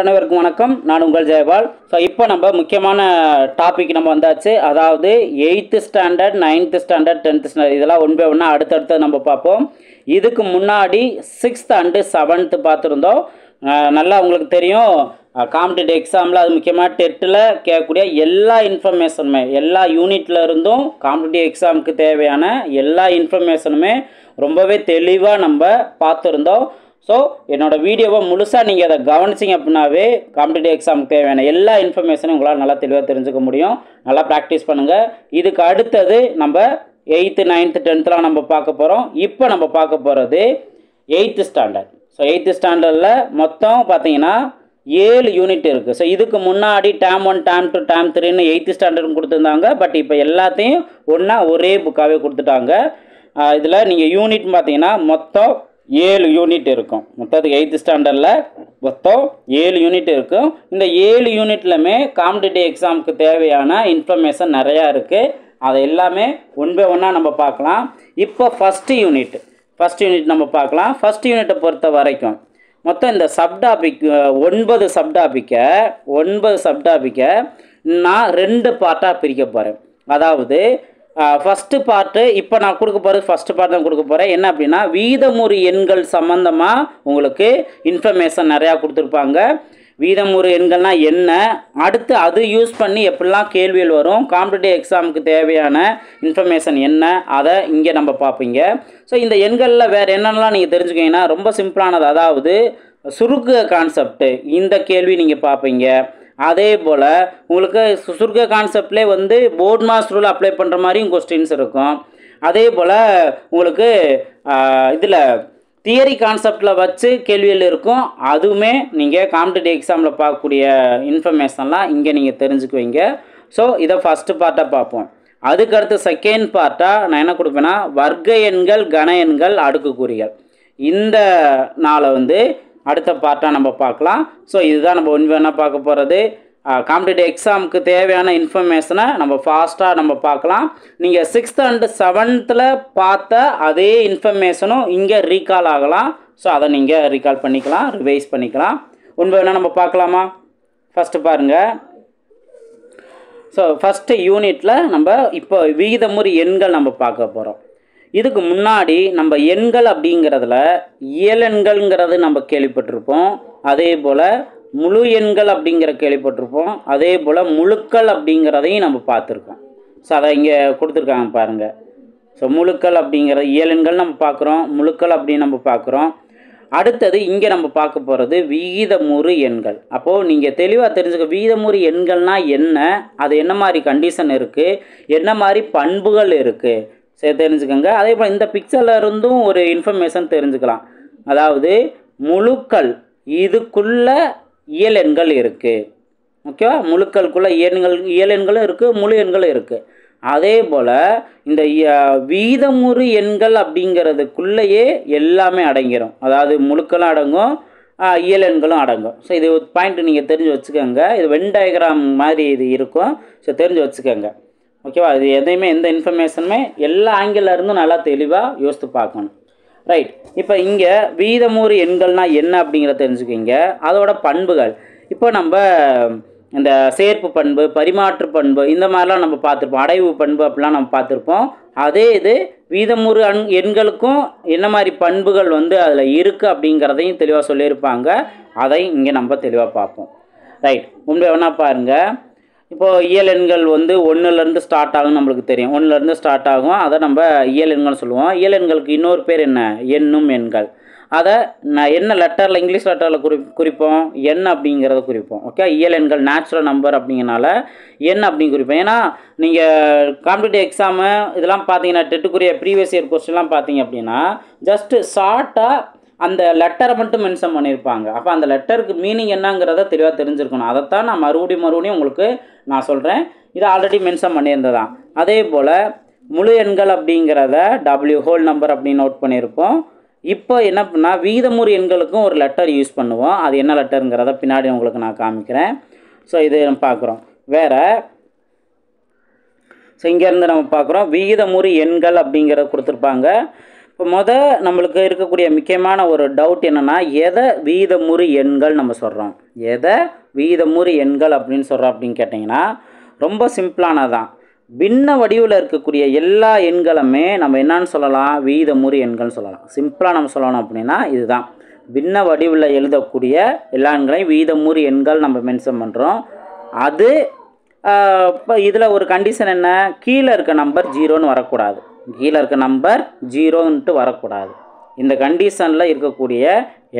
அனைவருக்கும் வணக்கம். நான் உங்கள் ஜெயபால். ஸோ இப்போ நம்ம முக்கியமான டாபிக் நம்ம வந்தாச்சு. அதாவது 8th standard, 9th standard, 10th standard இதெல்லாம் ஒன் பை ஒன்னாக அடுத்தடுத்து நம்ம பார்ப்போம். இதுக்கு முன்னாடி 6th and 7th பார்த்துருந்தோம். நல்லா உங்களுக்கு தெரியும், காம்படிட்டிவ் எக்ஸாமில் அது முக்கியமாக டெட்டில் கேட்கக்கூடிய எல்லா இன்ஃபர்மேஷனுமே, எல்லா யூனிட்டில் இருந்தும் காம்படிட்டிவ் எக்ஸாமுக்கு தேவையான எல்லா இன்ஃபர்மேஷனுமே ரொம்பவே தெளிவாக நம்ம பார்த்துருந்தோம். ஸோ என்னோடய வீடியோவை முழுசாக நீங்கள் அதை கவனிச்சிங்க அப்படின்னாவே காம்படிட்டிவ் எக்ஸாமுக்கு தேவையான எல்லா இன்ஃபர்மேஷனும் உங்களால் நல்லா தெளிவாக தெரிஞ்சுக்க முடியும். நல்லா ப்ராக்டிஸ் பண்ணுங்கள். இதுக்கு அடுத்தது நம்ம 8th, 9th, 10thலாம் நம்ம பார்க்க போகிறோம். இப்போ நம்ம பார்க்க போகிறது 8th ஸ்டாண்டர்ட். ஸோ 8th ஸ்டாண்டர்டில் மொத்தம் பார்த்தீங்கன்னா 7 யூனிட் இருக்குது. ஸோ இதுக்கு முன்னாடி டேம் 1, டேம் 2, டேம் 3ன்னு 8th ஸ்டாண்டர்டும் கொடுத்துருந்தாங்க. பட் இப்போ எல்லாத்தையும் ஒன்றா ஒரே புக்காகவே கொடுத்துட்டாங்க. இதில் நீங்கள் யூனிட் பார்த்தீங்கன்னா மொத்தம் 7 யூனிட் இருக்கும். மொத்தத்துக்கு 8th ஸ்டாண்டர்டில் மொத்தம் 7 யூனிட் இருக்கும். இந்த 7 யூனிட்லையுமே காம்படிட்டிவ் எக்ஸாமுக்கு தேவையான இன்ஃபர்மேஷன் நிறையா இருக்குது. அதை எல்லாமே ஒன் பை ஒன்னாக நம்ம பார்க்கலாம். இப்போ ஃபஸ்ட்டு யூனிட் நம்ம பார்க்கலாம். ஃபஸ்ட் யூனிட்டை பொறுத்த வரைக்கும் மொத்தம் இந்த சப்டாபிக் 9 சப்டாபிக்கை நான் 2 பார்ட்டாக பிரிக்க போகிறேன். அதாவது ஃபஸ்ட்டு பார்ட்டு இப்போ நான் கொடுக்க போகிறது ஃபஸ்ட்டு பார்ட் தான் கொடுக்க போகிறேன். என்ன அப்படின்னா, வீதமுறு எண்கள் சம்மந்தமாக உங்களுக்கு இன்ஃபர்மேஷன் நிறையா கொடுத்துருப்பாங்க. வீதமுறு எண்கள்னால் என்ன, அடுத்து அது யூஸ் பண்ணி எப்படிலாம் கேள்விகள் வரும், காம்படிட்டிவ் எக்ஸாமுக்கு தேவையான இன்ஃபர்மேஷன் என்ன, அதை இங்கே நம்ம பார்ப்பீங்க. ஸோ இந்த எண்களில் வேறு என்னென்னலாம் நீங்கள் தெரிஞ்சுக்கிங்கன்னா ரொம்ப சிம்பிளானது. அதாவது சுருக்க கான்செப்ட்டு, இந்த கேள்வி நீங்கள் பார்ப்பீங்க. அதே போல் உங்களுக்கு சுருக்க கான்செப்ட்லேயே வந்து போர்ட் மாஸ் ரூல் அப்ளை பண்ணுற மாதிரியும் கொஸ்டின்ஸ் இருக்கும். அதே போல் உங்களுக்கு இதில் தியரி கான்செப்டில் வச்சு கேள்விகள் இருக்கும். அதுவுமே நீங்கள் காம்படிட்டிவ் எக்ஸாமில் பார்க்கக்கூடிய இன்ஃபர்மேஷன்லாம் இங்கே நீங்கள் தெரிஞ்சுக்குவீங்க. ஸோ இதை ஃபஸ்ட்டு பார்ட்டாக பார்ப்போம். அதுக்கடுத்து செகண்ட் பார்ட்டாக நான் என்ன கொடுப்பேன்னா, வர்க்க எண்கள், கன எண்கள், அடுக்குக்குறிகள், இந்த நாளை வந்து அடுத்த பார்ட்டாக நம்ம பார்க்கலாம். ஸோ இதுதான் நம்ம ஒன்று வேணால் பார்க்க போகிறது. காம்படிட்டிவ் எக்ஸாமுக்கு தேவையான இன்ஃபர்மேஷனை நம்ம ஃபாஸ்ட்டாக நம்ம பார்க்கலாம். நீங்கள் 6th and 7th பார்த்த அதே இன்ஃபர்மேஷனும் இங்கே ரீகால் ஆகலாம். ஸோ அதை நீங்கள் ரீகால் பண்ணிக்கலாம், ரிவைஸ் பண்ணிக்கலாம். ஒன்று வேணால் நம்ம பார்க்கலாமா? ஃபஸ்ட்டு பாருங்கள். ஸோ ஃபஸ்ட்டு யூனிட்டில் நம்ம இப்போ விகிதமுறு எண்கள் நம்ம பார்க்க போகிறோம். இதுக்கு முன்னாடி நம்ம எண்கள் அப்படிங்கிறதுல இயலெண்கள்ங்கிறது நம்ம கேள்விப்பட்டிருப்போம். அதே போல் முழு எண்கள் அப்படிங்கிற கேள்விப்பட்டிருப்போம். அதே போல் முழுக்கள் அப்படிங்கிறதையும் நம்ம பார்த்துருக்கோம். ஸோ அதை இங்கே கொடுத்துருக்காங்க பாருங்கள். ஸோ முழுக்கள் அப்படிங்கிற இயலெண்கள் நம்ம பார்க்குறோம், முழுக்கள் அப்படின்னு நம்ம பார்க்குறோம். அடுத்தது இங்கே நம்ம பார்க்க போகிறது விகிதமுறு எண்கள். அப்போது நீங்கள் தெளிவாக தெரிஞ்சுக்க, விகிதமுறு எண்கள்னால் என்ன, அது என்ன மாதிரி கண்டிஷன் இருக்குது, என்ன மாதிரி பண்புகள் இருக்குது, சரி தெரிஞ்சுக்கோங்க. அதே போல் இந்த பிக்சரில் இருந்தும் ஒரு இன்ஃபர்மேஷன் தெரிஞ்சுக்கலாம். அதாவது முழுக்கள், இதுக்குள்ள இயலெண்கள் இருக்குது. ஓகேவா? முழுக்களுக்குள்ள இயலெண்களும் இருக்குது, முழு எண்களும் இருக்குது. அதே போல் இந்த வீதமுறு எண்கள் அப்படிங்கிறதுக்குள்ளேயே எல்லாமே அடங்கிடும். அதாவது முழுக்களும் அடங்கும், இயலெண்களும் அடங்கும். ஸோ இது பாயிண்ட் நீங்கள் தெரிஞ்சு வச்சுக்கோங்க. இது வென் டயக்ராம் மாதிரி இது இருக்கும். ஸோ தெரிஞ்சு வச்சுக்கோங்க. ஓகேவா? இது எதையுமே எந்த இன்ஃபர்மேஷனுமே எல்லா ஆங்கிளில் இருந்தும் நல்லா தெளிவாக யோசித்து பார்க்கணும். ரைட். இப்போ இங்கே வீதமுறு எண்கள்னால் என்ன அப்படிங்கிறத தெரிஞ்சுக்கிங்க. அதோட பண்புகள், இப்போ நம்ம இந்த சேர்ப்பு பண்பு, பரிமாற்று பண்பு, இந்த மாதிரிலாம் நம்ம பார்த்துருப்போம். அடைவு பண்பு அப்படிலாம் நம்ம பார்த்துருப்போம். அதே இது வீதமுறு எண்களுக்கும் என்ன மாதிரி பண்புகள் வந்து அதில் இருக்குது அப்படிங்கிறதையும் தெளிவாக சொல்லியிருப்பாங்க. அதை இங்கே நம்ம தெளிவாக பார்ப்போம். ரைட். முன்பே வேணா பாருங்கள். இப்போது இயலெண்கள் வந்து 1லேருந்து ஸ்டார்ட் ஆகும், நம்மளுக்கு தெரியும். 1லேருந்து ஸ்டார்ட் ஆகும், அதை நம்ம இயலெண்கள்னு சொல்லுவோம். இயலெண்களுக்கு இன்னொரு பேர் என்ன? எண்ணும் எண்கள். அதை நான் என்ன லெட்டரில், இங்கிலீஷ் லெட்டரில் குறிப்போம், எண் அப்படிங்கிறத குறிப்போம். ஓகே? இயலெண்கள் நேச்சுரல் நம்பர் அப்படிங்கிறனால எண் அப்படின்னு குறிப்போம். ஏன்னா நீங்கள் காம்படிட்டிவ் எக்ஸாமு இதெல்லாம் பார்த்தீங்கன்னா, டெட்டுக்குரிய ப்ரீவியஸ் இயர் கொஸ்டின்லாம் பார்த்தீங்க அப்படின்னா ஜஸ்ட்டு ஷார்ட்டாக அந்த லெட்டரை மட்டும் மென்ஷன் பண்ணியிருப்பாங்க. அப்போ அந்த லெட்டருக்கு மீனிங் என்னங்கிறத தெளிவாக தெரிஞ்சிருக்கணும். அதைத்தான் நான் மறுபடியும் உங்களுக்கு நான் சொல்கிறேன். இதை ஆல்ரெடி மென்ஷன் பண்ணியிருந்ததான். அதே போல் முழு எண்கள் அப்படிங்கிறத W ஹோல் நம்பர் அப்படின்னு நோட் பண்ணியிருப்போம். இப்போ என்ன பண்ணால் வீதமுறு எண்களுக்கும் ஒரு லெட்டர் யூஸ் பண்ணுவோம். அது என்ன லெட்டருங்கிறத பின்னாடி உங்களுக்கு நான் காமிக்கிறேன். ஸோ இது நம்ம பார்க்குறோம். வேறு ஸோ இங்கேருந்து நம்ம பார்க்குறோம் விகிதமுறு எண்கள் அப்படிங்கிறத கொடுத்துருப்பாங்க. இப்போ நம்மளுக்கு இருக்கக்கூடிய முக்கியமான ஒரு டவுட் என்னென்னா, எதை வீதமுறு எண்கள் நம்ம சொல்கிறோம், எதை வீதமுறு எண்கள் அப்படின்னு சொல்கிறோம் அப்படின்னு கேட்டிங்கன்னா, ரொம்ப சிம்பிளானதான். பின்ன வடிவில் இருக்கக்கூடிய எல்லா எண்களுமே நம்ம என்னன்னு சொல்லலாம், வீதமுறு எண்கள்னு சொல்லலாம். சிம்பிளாக நம்ம சொல்லணும் அப்படின்னா இதுதான். பின்ன வடிவில் எழுதக்கூடிய எல்லா எண்களையும் வீதமுறு எண்கள் நம்ம மென்ஷன் பண்ணுறோம். அது இப்போ இதில் ஒரு கண்டிஷன் என்ன, கீழே இருக்க நம்பர் 0ன்னு வரக்கூடாது, கீழே இருக்க நம்பர் 0ன்ட்டு வரக்கூடாது. இந்த கண்டிஷனில் இருக்கக்கூடிய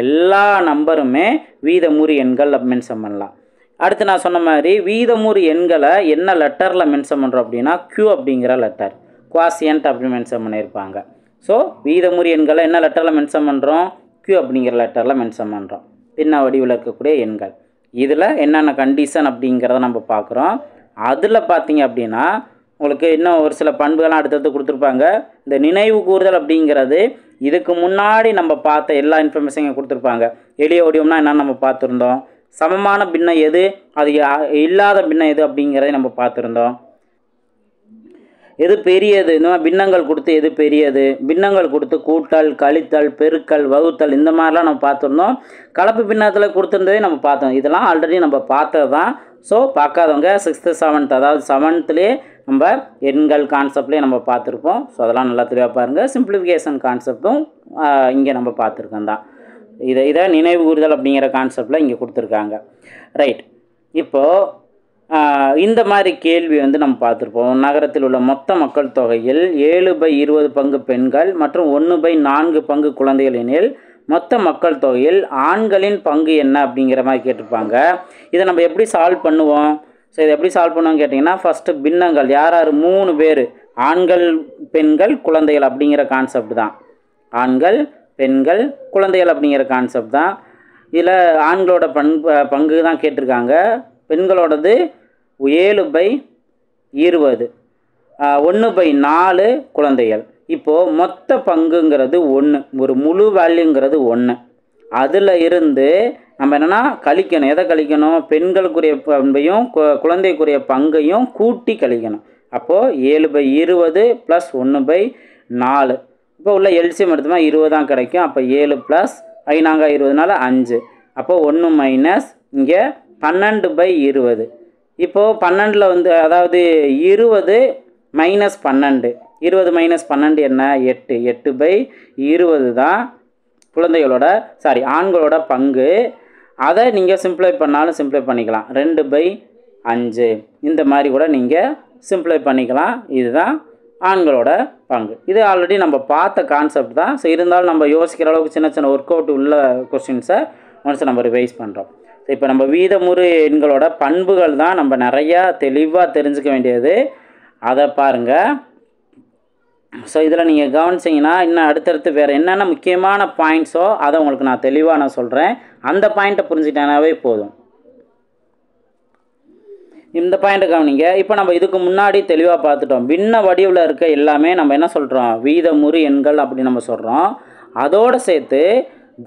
எல்லா நம்பருமே வீதமுறு எண்கள் மென்ஷன் பண்ணலாம். அடுத்து நான் சொன்ன மாதிரி வீதமுறு எண்களை என்ன லெட்டரில் மென்ஷன் பண்ணுறோம் அப்படின்னா, Q அப்படிங்கிற லெட்டர், குவாசியன்ட் அப்படின்னு மென்ஷன் பண்ணியிருப்பாங்க. ஸோ வீதமுறு எண்களை என்ன லெட்டரில் மென்ஷன் பண்ணுறோம், Q அப்படிங்கிற லெட்டரில் மென்ஷன் பண்ணுறோம். பின்ன வடிவில் இருக்கக்கூடிய எண்கள் இதில் என்னென்ன கண்டிஷன் அப்படிங்கிறத நம்ம பார்க்குறோம். அதில் பார்த்தீங்க அப்படின்னா உங்களுக்கு இன்னும் ஒரு சில பண்புகள்லாம் அடுத்தடுத்து கொடுத்துருப்பாங்க. இந்த நினைவு கூறுதல் அப்படிங்கிறது இதுக்கு முன்னாடி நம்ம பார்த்த எல்லா இன்ஃபர்மேஷனையும் கொடுத்துருப்பாங்க. எளிய வடிவம்னா என்னென்னு நம்ம பார்த்துருந்தோம். சமமான பின்னம் எது, அது இல்லாத பின்னம் எது அப்படிங்கிறத நம்ம பார்த்துருந்தோம். எது பெரியது, இந்த மாதிரி பின்னங்கள் கொடுத்து எது பெரியது, பின்னங்கள் கொடுத்து கூட்டல், கழித்தல், பெருக்கல், வகுத்தல் இந்த மாதிரிலாம் நம்ம பார்த்துருந்தோம். கலப்பு பின்னத்தில் கொடுத்துருந்ததே நம்ம பார்த்தோம். இதெல்லாம் ஆல்ரெடி நம்ம பார்த்தது தான். ஸோ பார்க்காதவங்க 6th 7th அதாவது 7th நம்ம எண்கள் கான்செப்ட்லேயே நம்ம பார்த்துருப்போம். ஸோ அதெல்லாம் நல்லா தெளிவாக பாருங்கள். சிம்பிளிஃபிகேஷன் கான்செப்டும் இங்கே நம்ம பார்த்துருக்கோம் தான். இதை நினைவு கூறுதல் அப்படிங்கிற கான்செப்டில் இங்கே கொடுத்துருக்காங்க. ரைட். இப்போது இந்த மாதிரி கேள்வி நம்ம பார்த்துருப்போம். நகரத்தில் உள்ள மொத்த மக்கள் தொகையில் 7/20 பங்கு பெண்கள் மற்றும் 1/4 பங்கு குழந்தைகள் எனில் மொத்த மக்கள் தொகையில் ஆண்களின் பங்கு என்ன அப்படிங்கிற மாதிரி கேட்டிருப்பாங்க. இதை நம்ம எப்படி சால்வ் பண்ணுவோம்? ஸோ இதை எப்படி சால்வ் பண்ணுவோம்னு கேட்டிங்கன்னா, ஃபஸ்ட்டு பின்னங்கள் யார் 3 பேர், ஆண்கள் பெண்கள் குழந்தைகள் அப்படிங்கிற கான்செப்ட் தான். ஆண்கள் பெண்கள் குழந்தைகள் அப்படிங்கிற கான்செப்ட் தான். இதில் ஆண்களோட பங்கு தான் கேட்டிருக்காங்க. பெண்களோடது 7/20, 1/4 குழந்தைகள். இப்போது மொத்த பங்குங்கிறது 1, ஒரு முழு வேல்யூங்கிறது 1. அதில் இருந்து நம்ம என்னென்னா கழிக்கணும். எதை கழிக்கணும், பெண்களுக்குரிய பண்பையும் குழந்தைக்குரிய பங்கையும் கூட்டி கழிக்கணும். அப்போது 7/20 + 1/4. இப்போ உள்ள எல்சிஎம் எடுத்தோம்னா 20 தான் கிடைக்கும். அப்போ 7 + 5 5. அப்போது 1 மைனஸ் இங்கே 12/20. இப்போது 12ல் அதாவது 20 - 12, 20 - 12 என்ன, 8. 8/20 தான் ஆண்களோட பங்கு. அதை நீங்கள் சிம்பிளை பண்ணாலும் சிம்பிளை பண்ணிக்கலாம். 2/5 இந்த மாதிரி கூட நீங்கள் சிம்பிளை பண்ணிக்கலாம். இதுதான் ஆண்களோட பங்கு. இது ஆல்ரெடி நம்ம பார்த்த கான்செப்ட் தான். ஸோ இருந்தாலும் நம்ம யோசிக்கிற அளவுக்கு சின்ன சின்ன ஒர்க் அவுட் உள்ள கொஸ்டின்ஸை ஒன்ஸ் நம்ம ரிவைஸ் பண்ணுறோம். ஸோ இப்போ நம்ம வீதமுறு எண்களோட பண்புகள் தான் நம்ம நிறையா தெளிவாக தெரிஞ்சுக்க வேண்டியது. அதை பாருங்கள். ஸோ இதில் நீங்கள் கவனிச்சிங்கன்னா இன்னும் அடுத்தடுத்து வேறு என்னென்ன முக்கியமான பாயிண்ட்ஸோ அதை உங்களுக்கு நான் தெளிவாக சொல்கிறேன். அந்த பாயிண்ட்டை புரிஞ்சுக்கிட்டேனாவே போதும். இந்த பாயிண்ட்டை கவனிங்க. இப்போ நம்ம இதுக்கு முன்னாடி தெளிவாக பார்த்துட்டோம். பின்ன வடிவில் இருக்க எல்லாமே நம்ம என்ன சொல்கிறோம், வீதமுறு எண்கள் அப்படின்னு நம்ம சொல்கிறோம். அதோடு சேர்த்து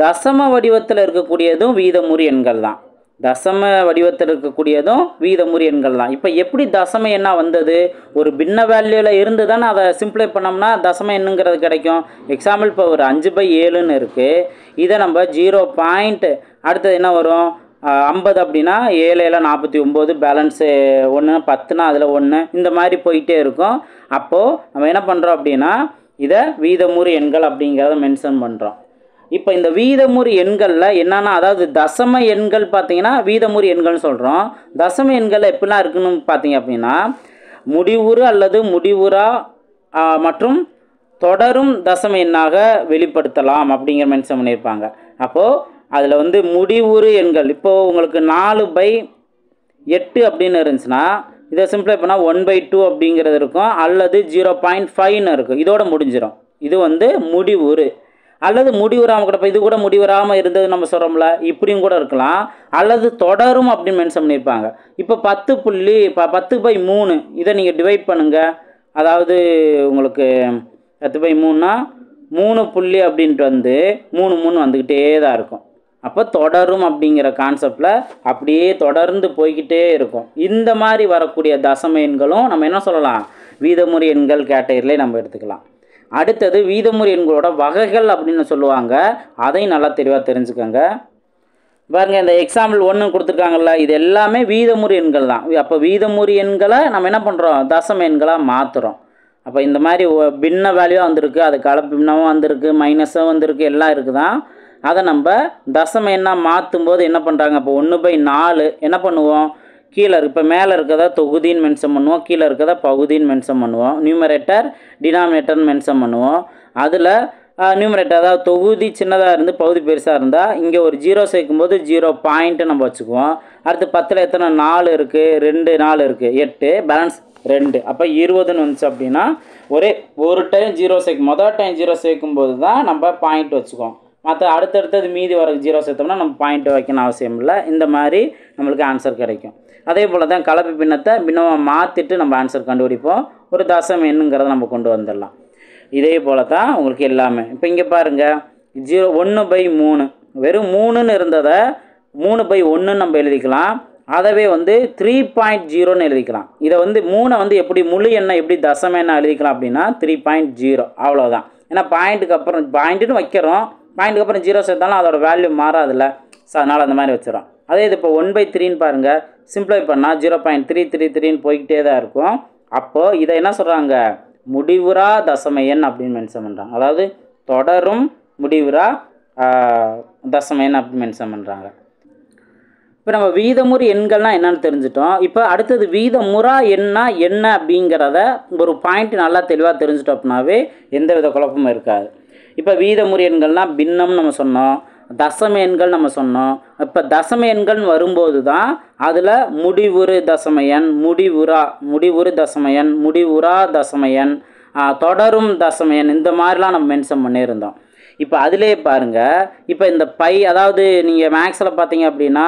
தசம வடிவத்தில் இருக்கக்கூடியதும் வீதமுறு எண்கள் தான். தசம வடிவத்தில் இருக்கக்கூடியதும் வீதமுறு எண்கள் தான். இப்போ எப்படி தசம எண்ணா வந்தது, ஒரு பின்ன வேல்யூவில் இருந்து தானே அதை சிம்பிளை பண்ணோம்னா தசம எண்ணுங்கிறது கிடைக்கும். எக்ஸாம்பிள் இப்போ ஒரு 5/7ன்னு இருக்குது. இதை நம்ம 0. அடுத்தது என்ன வரும், 50 அப்படின்னா 7 7 49, பேலன்ஸு 1, 10னா அதில் 1, இந்த மாதிரி போயிட்டே இருக்கும். அப்போது நம்ம என்ன பண்ணுறோம் அப்படின்னா இதை வீதமுறு எண்கள் அப்படிங்கிறத மென்ஷன் பண்ணுறோம். இப்போ இந்த வீதமுறு எண்களில் என்னென்னா, அதாவது தசம எண்கள் பார்த்திங்கன்னா வீதமுறு எண்கள்னு சொல்கிறோம். தசம எண்கள் எப்படிலாம் இருக்குன்னு பார்த்தீங்க அப்படின்னா, முடிவுறு அல்லது முடிவுறா மற்றும் தொடரும் தசம எண்ணாக வெளிப்படுத்தலாம் அப்படிங்கிற மென்ஷன் பண்ணியிருப்பாங்க. அப்போது அதில் முடிவுறு எண்கள் இப்போது உங்களுக்கு 4/8 அப்படின்னு இருந்துச்சுன்னா இதை சிம்பிளை பண்ணால் 1/2 அப்படிங்கிறது இருக்கும், அல்லது 0.5ன்னு இருக்கும். இதோட முடிஞ்சிடும். இது முடிவுறு அல்லது முடிவுறாமல் கூட. இப்போ இது கூட முடிவுறாமல் இருந்தது நம்ம சொல்கிறோம்ல, இப்படியும் கூட இருக்கலாம். அல்லது தொடரும் அப்படின்னு மென்ஷன் பண்ணியிருப்பாங்க. இப்போ 10/3 இதை நீங்கள் டிவைட் பண்ணுங்கள். அதாவது உங்களுக்கு 10/3னா 3 புள்ளி அப்படின்ட்டு 3 வந்துக்கிட்டே தான் இருக்கும். அப்போ தொடரும் அப்படிங்கிற கான்செப்டில் அப்படியே தொடர்ந்து போய்கிட்டே இருக்கும். இந்த மாதிரி வரக்கூடிய தசம எண்களும் நம்ம என்ன சொல்லலாம், வீதமுறு எண்கள் கேட்டகரியிலே நம்ம எடுத்துக்கலாம். அடுத்தது வீதமுறு எண்களோட வகைகள் அப்படின்னு சொல்லுவாங்க, அதையும் நல்லா தெளிவாக தெரிஞ்சுக்கோங்க. பாருங்க, இந்த எக்ஸாம்பிள் 1 கொடுத்துருக்காங்கல்ல, இது எல்லாமே வீதமுறு எண்கள் தான். அப்போ வீதமுறு எண்களை நம்ம என்ன பண்ணுறோம், தசம எண்களாக மாற்றுறோம். அப்போ இந்த மாதிரி பின்ன வேல்யூவாக வந்திருக்கு, அது கலப்பு பின்னமும் வந்திருக்கு, மைனஸும் வந்திருக்கு, எல்லாம் இருக்குதான். அதை நம்ம தசம எண்ணாக மாற்றும் போது என்ன பண்ணுறாங்க, இப்போ 1/4 என்ன பண்ணுவோம், கீழே இப்போ மேலே இருக்கிறத தொகுதின்னு மென்ஷன் பண்ணுவோம், கீழே இருக்கிறத பகுதின்னு மென்ஷன் பண்ணுவோம். நியூமரேட்டர் டினாமினேட்டர்னு மென்ஷன் பண்ணுவோம். அதில் நியூமரேட்டர் அதாவது தொகுதி சின்னதாக இருந்து பகுதி பெருசாக இருந்தால் இங்கே ஒரு 0 சேர்க்கும்போது 0 பாயிண்ட்டு நம்ம வச்சுக்குவோம். அடுத்து 10ல் எத்தனை 4 இருக்குது, 2 4 இருக்குது 8, பேலன்ஸ் 2, அப்போ 20ன்னு வந்துச்சு. அப்படின்னா ஒரு டைம் 0 சேர்க்கும், மொதல் டைம் 0 சேர்க்கும்போது தான் நம்ம பாயிண்ட் வச்சுக்குவோம். மற்ற அடுத்தடுத்தது மீதி வர 0 சேர்த்தோம்னா நம்ம பாயிண்ட் வைக்கணும் அவசியம் இல்லை. இந்த மாதிரி நம்மளுக்கு ஆன்சர் கிடைக்கும். அதே போல் தான் கலப்பு பின்னத்தை பின்னமாக மாற்றிட்டு நம்ம ஆன்சர் கண்டுபிடிப்போம். ஒரு தசம எண்ணுங்கிறத நம்ம கொண்டு வந்துடலாம். இதே போல் தான் உங்களுக்கு எல்லாமே. இப்போ இங்கே பாருங்கள், 1/3 வெறும் 3ன்னு இருந்ததை 3/1 நம்ம எழுதிக்கலாம். அதவே 3.0ன்னு எழுதிக்கலாம். இதை 3 எப்படி முழு எண்ணை எப்படி தசம எண்ணை எழுதிக்கலாம் அப்படின்னா 3.0 அவ்வளோதான். ஏன்னா பாயிண்ட்டுக்கு அப்புறம் பாயிண்ட்டுன்னு வைக்கிறோம், பாயிண்ட்டுக்கு அப்புறம் 0 சேர்த்தாலும் அதோட வேல்யூ மாறாதில்ல. ஸோ அதனால் அந்த மாதிரி வச்சிடறோம். அதே இது இப்போ 1/3ன்னு பாருங்கள், சிம்பிளை பண்ணால் 0.333ன்னு போய்கிட்டே தான் இருக்கும். அப்போது இதை என்ன சொல்கிறாங்க, முடிவுறா தசம எண் அப்படின்னு மென்ஷன் பண்ணுறாங்க. அதாவது தொடரும் முடிவுறா தசம எண் அப்படின்னு மென்ஷன் பண்ணுறாங்க. இப்போ நம்ம வீதமுறு எண்கள்னால் என்னென்னு தெரிஞ்சிட்டோம். இப்போ அடுத்தது வீதமுறா எண்ணா என்ன அப்படிங்கிறத ஒரு பாயிண்ட் நல்லா தெளிவாக தெரிஞ்சிட்டோம் அப்படின்னாவே எந்த வித குழப்பமும் இருக்காது. இப்போ வீதமுறு எண்கள்னால் பின்னம் நம்ம சொன்னோம், தசம எண்கள் நம்ம சொன்னோம். இப்போ தசம எண்கள் வரும்போது தான் அதில் முடிவுறு தசம எண், முடிவுறு தசம எண், முடிவுறா தசம எண், தொடரும் தசம எண், இந்த மாதிரிலாம் நம்ம மென்ஷன் பண்ணியிருந்தோம். இப்போ அதிலே பாருங்கள், இப்போ இந்த பை அதாவது நீங்கள் மேக்ஸில் பார்த்தீங்க அப்படின்னா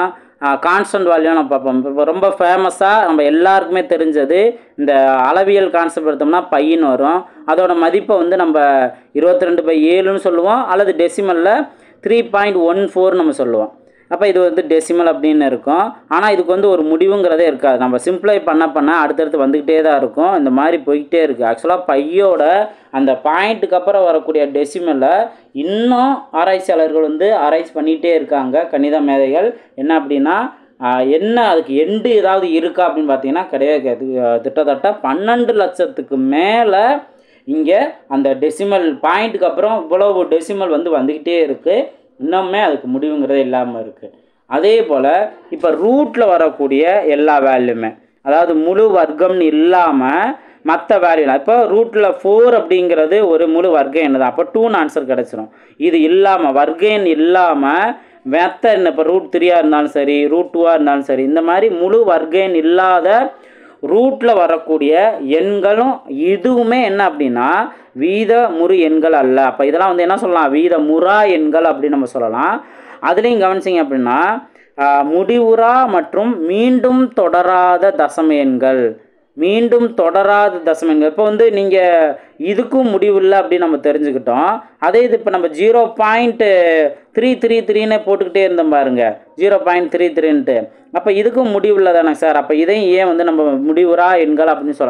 கான்ஸ்டன்ட் வேல்யூ நம்ம பார்ப்போம். இப்போ ரொம்ப ஃபேமஸாக நம்ம எல்லாருக்குமே தெரிஞ்சது இந்த அளவியல் கான்செப்ட் எடுத்தோம்னா பையின்னு வரும். அதோட மதிப்பை நம்ம 22/7ன்னு சொல்லுவோம், அல்லது டெசிமலில் 3.14 நம்ம சொல்லுவோம். அப்போ இது டெசிமல் அப்படின்னு இருக்கும். ஆனால் இதுக்கு ஒரு முடிவுங்கிறதே இருக்காது. நம்ம சிம்பிளை பண்ண அடுத்தடுத்து வந்துக்கிட்டே தான் இருக்கும். இந்த மாதிரி போய்கிட்டே இருக்குது. ஆக்சுவலாக பையோட அந்த பாயிண்ட்டுக்கு அப்புறம் வரக்கூடிய டெசிமலை இன்னும் ஆராய்ச்சியாளர்கள் ஆராய்ச்சி பண்ணிகிட்டே இருக்காங்க, கணித மேதைகள். என்ன அப்படின்னா என்ன அதுக்கு எண்டு ஏதாவது இருக்கா அப்படின்னு பார்த்தீங்கன்னா கிடையாது. கிட்டத்தட்ட 12 லட்சத்துக்கு மேலே இங்கே அந்த டெசிமல் பாயிண்ட்டுக்கு அப்புறம் இவ்வளவு டெசிமல் வந்துக்கிட்டே இருக்குது. இன்னுமே அதுக்கு முடிவுங்கிறதே இல்லாமல் இருக்குது. அதே போல் இப்போ ரூட்டில் வரக்கூடிய எல்லா வேல்யூமே, அதாவது முழு வர்க்கம்னு இல்லாமல் மற்ற வேல்யூலாம், இப்போ ரூட்டில் 4 அப்படிங்கிறது ஒரு முழு வர்க்க எண் தான். அப்போ 2ன்னு ஆன்சர் கிடச்சிரும். இது இல்லாமல் வர்க்க எண் இல்லாமல் மற்ற என்ன, இப்போ √3 இருந்தாலும் சரி, √2 இருந்தாலும் சரி, இந்த மாதிரி முழு வர்க்க எண் இல்லாத ரூட்டில் வரக்கூடிய எண்களும் இதுவுமே என்ன அப்படின்னா வீதமுறு எண்கள் அல்ல. அப்போ இதெல்லாம் என்ன சொல்லலாம், வீதமுறா எண்கள் அப்படின்னு நம்ம சொல்லலாம். அதுலேயும் கவனிச்சிங்க அப்படின்னா முடிவுறா மற்றும் மீண்டும் தொடராத தசம எண்கள், மீண்டும் தொடராத தசம எண்கள். இப்போ நீங்கள் இதுக்கும் முடிவு இல்லை அப்படின்னு நம்ம தெரிஞ்சுக்கிட்டோம். அதே இது இப்போ நம்ம 0.333ன்னு போட்டுக்கிட்டே இருந்தோம் பாருங்க, 0.33ன்ட்டு. அப்போ இதுக்கும் முடிவு இல்லை தானே சார். அப்போ இதையும் ஏன் நம்ம முடிவுறா எண்கள் அப்படின்னு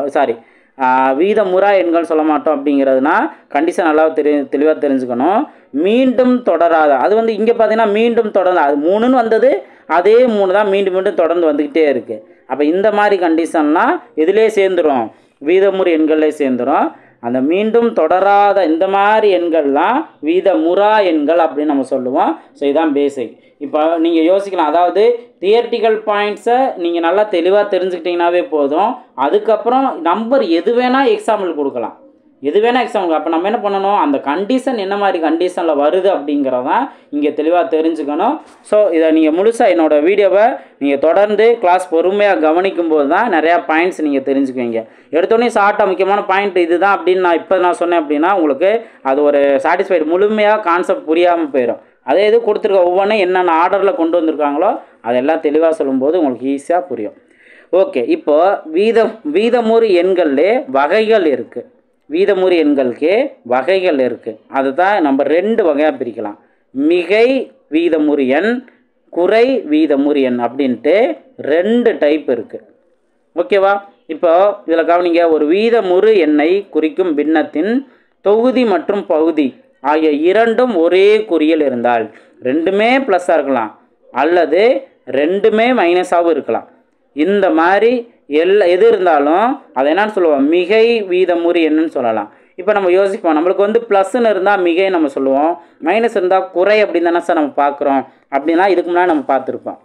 வீதமுறா எண்கள் சொல்ல மாட்டோம் அப்படிங்கிறதுனா கண்டிஷன் நல்லா தெளிவாக தெரிஞ்சுக்கணும். மீண்டும் தொடராத, அது இங்கே பார்த்தீங்கன்னா மீண்டும் தொடர்ந்து, அது 3ன்னு வந்தது, அதே 3 தான் மீண்டும் மீண்டும் தொடர்ந்து வந்துக்கிட்டே இருக்குது. அப்போ இந்த மாதிரி கண்டிஷன்லாம் இதிலே சேர்ந்துடும், வீதமுறு எண்களே சேர்ந்துடும். அந்த மீண்டும் தொடராத இந்த மாதிரி எண்கள்லாம் வீதமுறா எண்கள் அப்படின்னு நம்ம சொல்லுவோம். ஸோ இதுதான் பேசிக். இப்போ நீங்கள் யோசிக்கலாம், அதாவது தியரிட்டிக்கல் பாயிண்ட்ஸை நீங்கள் நல்லா தெளிவாக தெரிஞ்சுக்கிட்டிங்கனாவே போதும். அதுக்கப்புறம் நம்பர் எது வேணால் எக்ஸாம்பிள் கொடுக்கலாம், எது வேணால் எக்ஸாம்பிள். அப்போ நம்ம என்ன பண்ணணும், அந்த கண்டிஷன் என்ன மாதிரி கண்டிஷனில் வருது அப்படிங்கிறதான் இங்கே தெளிவாக தெரிஞ்சுக்கணும். ஸோ இதை நீங்கள் முழுசாக என்னோடய வீடியோவை நீங்கள் தொடர்ந்து கிளாஸ் பொறுமையாக கவனிக்கும்போது தான் நிறையா பாயிண்ட்ஸ் நீங்கள் தெரிஞ்சுக்குவீங்க. எடுத்தோடனே ஷார்ட்டாக முக்கியமான பாயிண்ட் இதுதான் அப்படின்னு நான் சொன்னேன் அப்படின்னா உங்களுக்கு அது ஒரு சாட்டிஸ்ஃபைடு, முழுமையாக கான்செப்ட் புரியாமல் போயிடும். அதே இது கொடுத்துருக்க ஒவ்வொன்றும் என்னென்ன ஆர்டரில் கொண்டு வந்திருக்காங்களோ அதெல்லாம் தெளிவாக சொல்லும்போது உங்களுக்கு ஈஸியாக புரியும். ஓகே, இப்போது வீதமுறு எண்கள்லே வகைகள் இருக்குது. வீதமுறு எண்களுக்கு வகைகள் இருக்குது. அதுதான் நம்ம 2 வகையாக பிரிக்கலாம். மிகை வீதமுறு எண், குறை வீதமுறு எண் அப்படின்ட்டு 2 டைப் இருக்குது. ஓகேவா? இப்போ இதில் கவனிங்க, ஒரு வீதமுறு எண்ணை குறிக்கும் பின்னத்தின் தொகுதி மற்றும் பகுதி ஆகிய இரண்டும் ஒரே குறியில் இருந்தால், ரெண்டுமே ப்ளஸ்ஸாக இருக்கலாம் அல்லது ரெண்டுமே மைனஸாகவும் இருக்கலாம். இந்த மாதிரி எது இருந்தாலும் அதை என்னன்னு சொல்லுவோம், மிகை வீதமுறு எண்ணுன்னு சொல்லலாம். இப்போ நம்ம யோசிப்போம், நம்மளுக்கு வந்து ப்ளஸ்ன்னு இருந்தால் மிகை நம்ம சொல்லுவோம், மைனஸ் இருந்தால் குறை அப்படின்னு தானே சார் நம்ம பார்க்குறோம். அப்படின்னா இதுக்கு முன்னாடி நம்ம பார்த்துருப்போம்.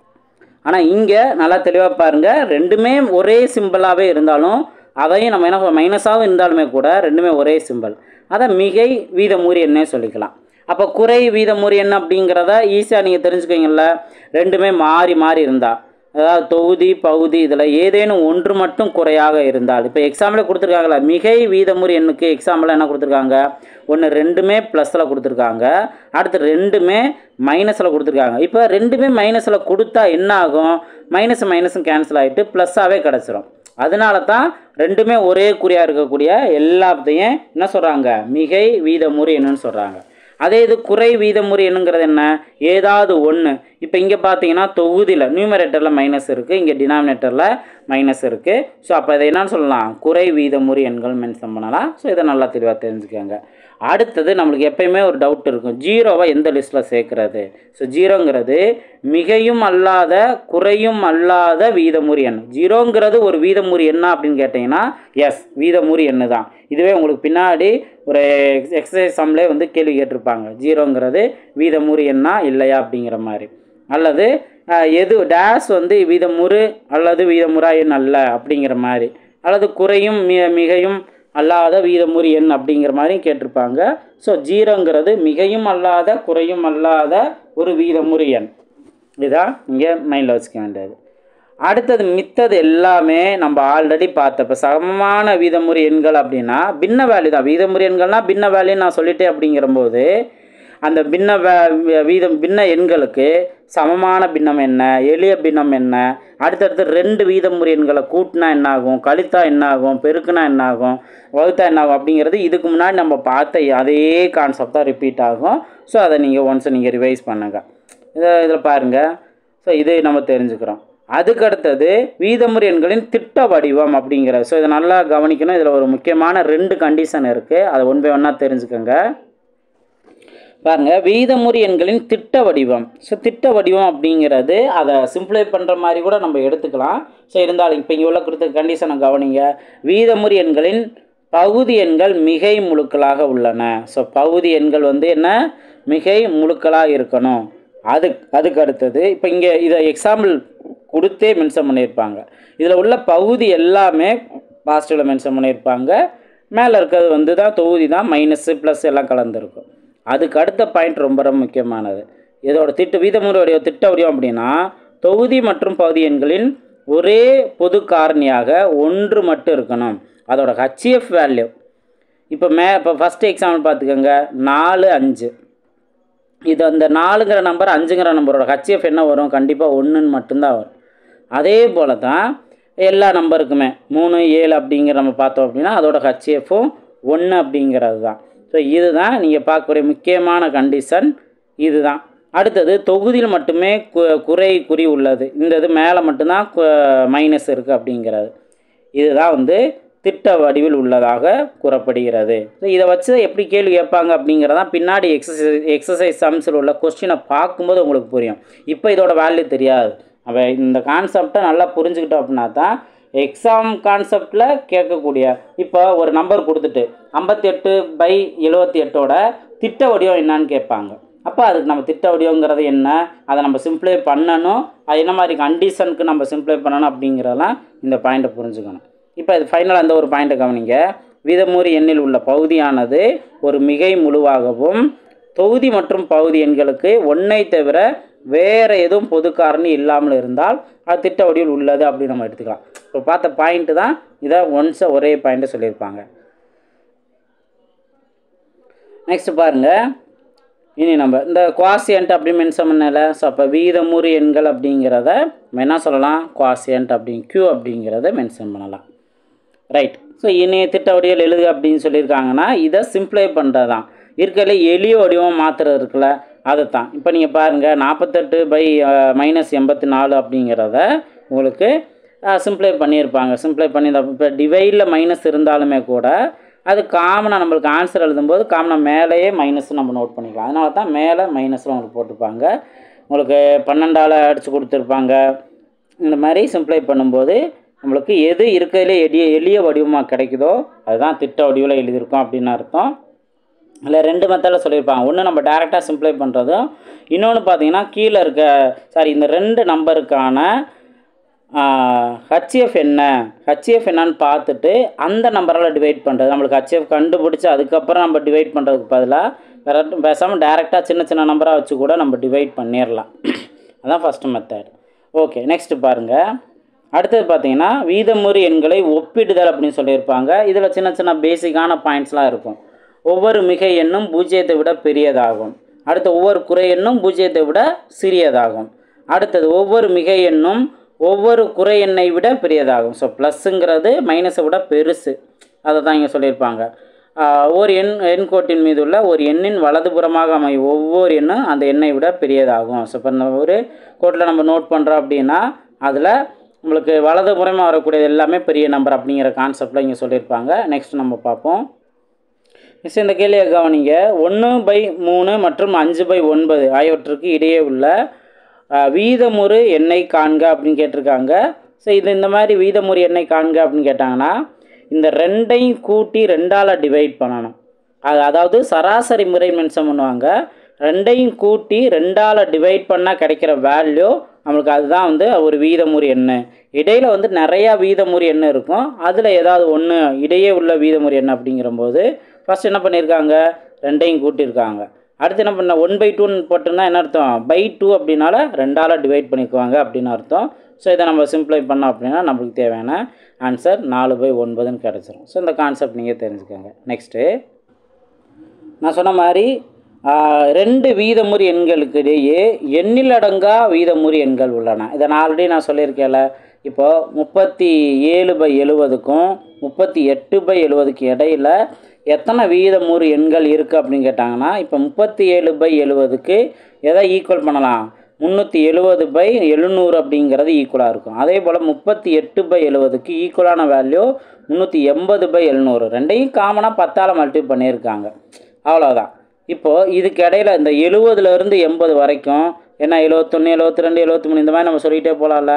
ஆனால் இங்கே நல்லா தெளிவாக பாருங்கள், ரெண்டுமே ஒரே சிம்பிளாகவே இருந்தாலும் அதையும் நம்ம என்ன மைனஸாகவும் இருந்தாலுமே கூட ரெண்டுமே ஒரே சிம்பிள், அதை மிகை வீதமுறு எண்ணே சொல்லிக்கலாம். அப்போ குறை வீதமுறு எண் அப்படிங்கிறத ஈஸியாக நீங்கள் தெரிஞ்சுக்குவீங்கள்ல, ரெண்டுமே மாறி மாறி இருந்தால், அதாவது தொகுதி பகுதி இதில் ஏதேனும் ஒன்று மட்டும் குறையாக இருந்தால், இப்போ எக்ஸாம்பிள் கொடுத்துருக்காங்களா மிகை வீதமுறு எண்ணுக்கு எக்ஸாம்பிள் என்ன கொடுத்துருக்காங்க, ஒன்று ரெண்டுமே ப்ளஸில் கொடுத்துருக்காங்க, அடுத்து ரெண்டுமே மைனஸில் கொடுத்துருக்காங்க. இப்போ ரெண்டுமே மைனஸில் கொடுத்தா என்ன ஆகும், மைனஸும் கேன்சல் ஆகிட்டு ப்ளஸ்ஸாகவே கிடச்சிரும். அதனால தான் ரெண்டுமே ஒரே குறியாக இருக்கக்கூடிய எல்லாத்தையும் என்ன சொல்கிறாங்க, மிகை வீதமுறு எண்ணுன்னு சொல்கிறாங்க. அதே இது குறை வீதமுறு எண்ணுங்கிறது என்ன, ஏதாவது ஒன்று. இப்போ இங்கே பார்த்தீங்கன்னா தொகுதியில் நியூமரேட்டரில் மைனஸ் இருக்குது, இங்கே டினாமினேட்டரில் மைனஸ் இருக்குது. ஸோ அப்போ இதை என்னன்னு சொல்லலாம், குறை வீதமுறு எண்கள் மென்ஷன் பண்ணலாம். ஸோ இதை நல்லா தெளிவாக தெரிஞ்சுக்கோங்க. அடுத்தது நம்மளுக்கு எப்பயுமே ஒரு டவுட் இருக்கும், ஜீரோவை எந்த லிஸ்ட்டில் சேர்க்குறது. ஸோ ஜீரோங்கிறது மிகையும் அல்லாத குறையும் அல்லாத வீதமுறு எண். ஜீரோங்கிறது ஒரு வீதமுறு எண்ணா அப்படின்னு கேட்டிங்கன்னா எஸ், வீதமுறு எண்ணு தான். இதுவே உங்களுக்கு பின்னாடி ஒரு எக்ஸசைஸ் சம்லேயே வந்து கேள்வி கேட்டிருப்பாங்க, ஜீரோங்கிறது வீதமுறு எண்ணா இல்லையா அப்படிங்கிற மாதிரி, அல்லது எது டேஷ் வந்து வீதமுறு அல்லது வீதமுறா எண் அல்ல அப்படிங்கிற மாதிரி, அல்லது குறையும் மிகையும் அல்லாத வீதமுறு எண் அப்படிங்கிற மாதிரியும் கேட்டிருப்பாங்க. ஸோ ஜீரோங்கிறது மிகையும் அல்லாத குறையும் அல்லாத ஒரு வீதமுறு எண். இதுதான் இங்கே மைண்டில் வச்சுக்க வேண்டியது. அடுத்தது மித்தது எல்லாமே நம்ம ஆல்ரெடி பார்த்த, இப்போ சமமான வீதமுறு எண்கள் அப்படின்னா பின்ன வேல்யூ தான். வீதமுறு எண்கள்னால் பின்ன வேல்யூன்னு நான் சொல்லிட்டேன். அப்படிங்கிறபோது அந்த பின்ன எண்களுக்கு சமமான பின்னம் என்ன, எளிய பின்னம் என்ன, அடுத்தடுத்து ரெண்டு வீதமுறு எண்களை கூட்டினா என்னாகும், கழித்தா என்னாகும், பெருக்குனா என்னாகும், வகுத்தா என்னாகும் அப்படிங்கிறது இதுக்கு முன்னாடி நம்ம பார்த்த அதே கான்செப்ட் தான் ரிப்பீட் ஆகும். ஸோ அதை நீங்கள் ஒன்ஸ் நீங்கள் ரிவைஸ் பண்ணுங்கள். இதில் பாருங்கள். ஸோ இது நம்ம தெரிஞ்சுக்கிறோம். அதுக்கடுத்தது வீதமுறு எண்களின் திட்ட வடிவம் அப்படிங்கிறது. ஸோ இதை நல்லா கவனிக்கணும். இதில் ஒரு முக்கியமான ரெண்டு கண்டிஷன் இருக்குது, அதை ஒன் பை ஒன்னாக தெரிஞ்சுக்கோங்க. பாருங்கள், வீதமுறு எண்களின் திட்ட வடிவம். ஸோ திட்ட வடிவம் அப்படிங்கிறது அதை சிம்பிளை பண்ணுற மாதிரி கூட நம்ம எடுத்துக்கலாம். ஸோ இருந்தாலும் இப்போ இங்கே உள்ள கொடுத்த கண்டிஷனை கவனிங்க. வீதமுறு எண்களின் பகுதி எண்கள் மிகை முழுக்களாக உள்ளன. ஸோ பகுதி எண்கள் வந்து என்ன, மிகை முழுக்களாக இருக்கணும். அதுக்கு அடுத்தது இப்போ இங்கே இதை எக்ஸாம்பிள் கொடுத்தே மென்ஷன் பண்ணியிருப்பாங்க. இதில் உள்ள பகுதி எல்லாமே பாசிட்டிவில் மென்ஷன் பண்ணியிருப்பாங்க. மேலே இருக்கிறது வந்து தான் தொகுதி தான், மைனஸு ப்ளஸ் எல்லாம் கலந்துருக்கும். அதுக்கு அடுத்த பாயிண்ட் ரொம்ப ரொம்ப முக்கியமானது. இதோட வீதமுறு திட்ட வடிவம் அப்படின்னா தொகுதி மற்றும் பகுதி எண்களின் ஒரே பொது காரணியாக ஒன்று மட்டும் இருக்கணும். அதோட ஹெச்எஃப் வேல்யூ இப்போ ஃபஸ்ட்டு எக்ஸாம்பிள் பார்த்துக்கோங்க, 4, 5. இது அந்த 4ங்கிற நம்பர் 5ங்கிற நம்பரோட ஹெச்எஃப் என்ன வரும், கண்டிப்பாக 1ன்னு மட்டும்தான் வரும். அதே போல் தான் எல்லா நம்பருக்குமே 3, 7 அப்படிங்கிற நம்ம பார்த்தோம் அப்படின்னா அதோட ஹெச்எஃப்பும் 1 அப்படிங்கிறது தான். ஸோ இதுதான் நீங்கள் பார்க்கக்கூடிய முக்கியமான கண்டிஷன் இதுதான். அடுத்தது தொகுதியில் மட்டுமே குறி உள்ளது. இந்த இது மேலே மட்டும்தான் மைனஸ் இருக்குது அப்படிங்கிறது. இதுதான் வந்து திட்ட வடிவில் உள்ளதாக கூறப்படுகிறது. ஸோ இதை வச்சு எப்படி கேள்வி கேட்பாங்க அப்படிங்கிறதான் பின்னாடி எக்ஸசைஸ் சம்ஸில் உள்ள கொஸ்டினை பார்க்கும்போது உங்களுக்கு புரியும். இப்போ இதோட வேல்யூ தெரியாது. அப்போ இந்த கான்செப்டை நல்லா புரிஞ்சுக்கிட்டோம் அப்படின்னா தான் எக்ஸாம் கான்செப்டில் கேட்கக்கூடிய, இப்போ ஒரு நம்பர் கொடுத்துட்டு 58/78ஓட திட்ட வடிவம் என்னான்னு கேட்பாங்க. அப்போ அதுக்கு நம்ம திட்ட வடிவங்கிறது என்ன, அதை நம்ம சிம்பிளை பண்ணணும், அது என்ன மாதிரி கண்டிஷனுக்கு நம்ம சிம்பிளை பண்ணணும் அப்படிங்கிறதெல்லாம் இந்த பாயிண்ட்டை புரிஞ்சுக்கணும். இப்போ இது ஃபைனலாக அந்த ஒரு பாயிண்ட்டை கவனிங்க. வீதமுறு எண்ணில் உள்ள பகுதியானது ஒரு மிகை முழுவாகவும் தொகுதி மற்றும் பகுதி எண்களுக்கு ஒன்றை தவிர வேறு எதுவும் பொது காரணி இல்லாமல் இருந்தால் அது திட்ட வடிவில் உள்ளது அப்படின்னு நம்ம எடுத்துக்கலாம். இப்போ பார்த்த பாயிண்ட்டு தான் இதை ஒன்ஸை ஒரே பாயிண்ட்டை சொல்லியிருப்பாங்க. நெக்ஸ்ட் பாருங்கள், இனி நம்ம இந்த குவாசியன்ட் அப்படி மென்ஷன் பண்ணல. ஸோ அப்போ வீதமுறு எண்கள் அப்படிங்கிறத நம்ம என்ன சொல்லலாம், குவாசியன்ட் Q அப்படிங்கிறத மென்ஷன் பண்ணலாம். ரைட். ஸோ இனி திட்ட வடிவில் எழுது அப்படின்னு சொல்லியிருக்காங்கன்னா இதை சிம்பிளை பண்ணுறது தான். இருக்கிறதுல எளிய வடிவம் மாற்றுறது இருக்குல்ல, அதை தான். இப்போ நீங்கள் பாருங்கள், 48/-84 அப்படிங்கிறத உங்களுக்கு சிம்பிளை பண்ணியிருப்பாங்க. சிம்பிளை பண்ணி இப்போ டிவைடில் மைனஸ் இருந்தாலுமே கூட அது காமனாக நம்மளுக்கு ஆன்சர் எழுதும்போது காமனாக மேலேயே மைனஸ் நம்ம நோட் பண்ணிக்கலாம். அதனால தான் மேலே மைனஸில் உங்களுக்கு போட்டிருப்பாங்க. உங்களுக்கு 12ஆல் அடித்து கொடுத்துருப்பாங்க. இந்த மாதிரி சிம்ப்ளை பண்ணும்போது நம்மளுக்கு எது இருக்கிறதுலே எளிய வடிவமாக கிடைக்குதோ அதுதான் திட்ட வடிவில் எழுதியிருக்கோம் அப்படின்னு அர்த்தம். இல்லை 2 மெத்தடில் சொல்லியிருப்பாங்க. ஒன்று நம்ம டேரெக்டாக சிம்ப்ளை பண்ணுறதும், இன்னொன்று பார்த்தீங்கன்னா கீழே இருக்க இந்த 2 நம்பருக்கான ஹெச்எஃப் என்னன்னு பார்த்துட்டு அந்த நம்பரால் டிவைட் பண்ணுறது. நம்மளுக்கு ஹெச்எஃப் கண்டுபிடிச்சி அதுக்கப்புறம் நம்ம டிவைட் பண்ணுறதுக்கு பதிலாக பேசாமல் டேரெக்டாக சின்ன சின்ன நம்பராக வச்சு கூட நம்ம டிவைட் பண்ணிடலாம். அதுதான் ஃபஸ்ட்டு மெத்தட். ஓகே, நெக்ஸ்ட்டு பாருங்கள். அடுத்தது பார்த்தீங்கன்னா வீதமுறு எண்களை ஒப்பிடுதல் அப்படின்னு சொல்லியிருப்பாங்க. இதில் சின்ன சின்ன பேசிக்கான பாயிண்ட்ஸ்லாம் இருக்கும். ஒவ்வொரு மிகை எண்ணும் 0ஐ விட பெரியதாகும். அடுத்து ஒவ்வொரு குறை எண்ணும் 0ஐ விட சிறியதாகும். அடுத்தது ஒவ்வொரு மிகை எண்ணும் ஒவ்வொரு குறை எண்ணை விட பெரியதாகும். ஸோ ப்ளஸ்ஸுங்கிறது மைனஸை விட பெருசு. அதை தான் இங்கே சொல்லியிருப்பாங்க. ஒரு எண்கோட்டின் மீது உள்ள ஒரு எண்ணின் வலதுபுறமாக அமையும் ஒவ்வொரு எண்ணும் அந்த எண்ணை விட பெரியதாகும். ஸோ இப்போ இந்த ஒரு கோட்டில் நம்ம நோட் பண்ணுறோம் அப்படின்னா அதில் நம்மளுக்கு வலதுபுறமாக வரக்கூடியது எல்லாமே பெரிய நம்பர் அப்படிங்கிற கான்செப்டில் இங்கே சொல்லியிருப்பாங்க. நெக்ஸ்ட் நம்ம பார்ப்போம். நெக்ஸ்ட் இந்த கேள்வியை கவனிங்க. 1/3 மற்றும் 5/9 ஆகியவற்றுக்கு இடையே உள்ள வீதமுறு எண்ணை காண்க அப்படின்னு கேட்டிருக்காங்க. ஸோ இந்த மாதிரி வீதமுறு எண்ணை காண்க அப்படின்னு கேட்டாங்கன்னா இந்த 2ஐயும் கூட்டி 2ஆல் டிவைட் பண்ணணும். அதாவது சராசரி முறை மென்ஷன் பண்ணுவாங்க. 2ஐயும் கூட்டி 2ஆல் டிவைட் பண்ணால் கிடைக்கிற வேல்யூ நம்மளுக்கு அதுதான் ஒரு வீதமுறு எண்ணு. இடையில் நிறையா வீதமுறு எண்ணு இருக்கும். அதில் ஏதாவது ஒன்று இடையே உள்ள வீதமுறு எண்ணு அப்படிங்கிறபோது ஃபஸ்ட் என்ன பண்ணியிருக்காங்க, 2ஐயும் கூட்டியிருக்காங்க. அடுத்து என்ன பண்ண 1/2 போட்டோம்னா என்ன அர்த்தம், by2 அப்படின்னால 2ஆல் டிவைட் பண்ணிக்குவாங்க அப்படின்னு அர்த்தம். ஸோ இதை நம்ம சிம்ப்ளை பண்ணோம் அப்படின்னா நம்மளுக்கு தேவையான ஆன்சர் 4/9 கிடச்சிரும். ஸோ இந்த கான்செப்ட் நீங்கள் தெரிஞ்சுக்கோங்க. நெக்ஸ்ட்டு நான் சொன்ன மாதிரி 2 வீதமுறு எண்களுக்கு இடையே எண்ணிலடங்கா வீதமுறு எண்கள் உள்ளன. இதை நான் ஆல்ரெடி சொல்லியிருக்கேன்ல. இப்போது 37/70க்கும் 38/70க்கு இடையில் எத்தனை வீதமுறு எண்கள் இருக்குது அப்படின்னு கேட்டாங்கன்னா இப்போ 37/70க்கு எதை ஈக்குவல் பண்ணலாம், 370/700 அப்படிங்கிறது ஈக்குவலாக இருக்கும். அதே போல் 38/70க்கு ஈக்குவலான வேல்யூ 380/700. ரெண்டையும் காமனாக 10ஆல் மல்டிப்ளை பண்ணியிருக்காங்க. அவ்வளோதான். இப்போது இதுக்கு இடையில் இந்த 70லேருந்து 80 வரைக்கும் என்ன 71, 72, 73 இந்த மாதிரி நம்ம சொல்லிகிட்டே போகலாம்ல.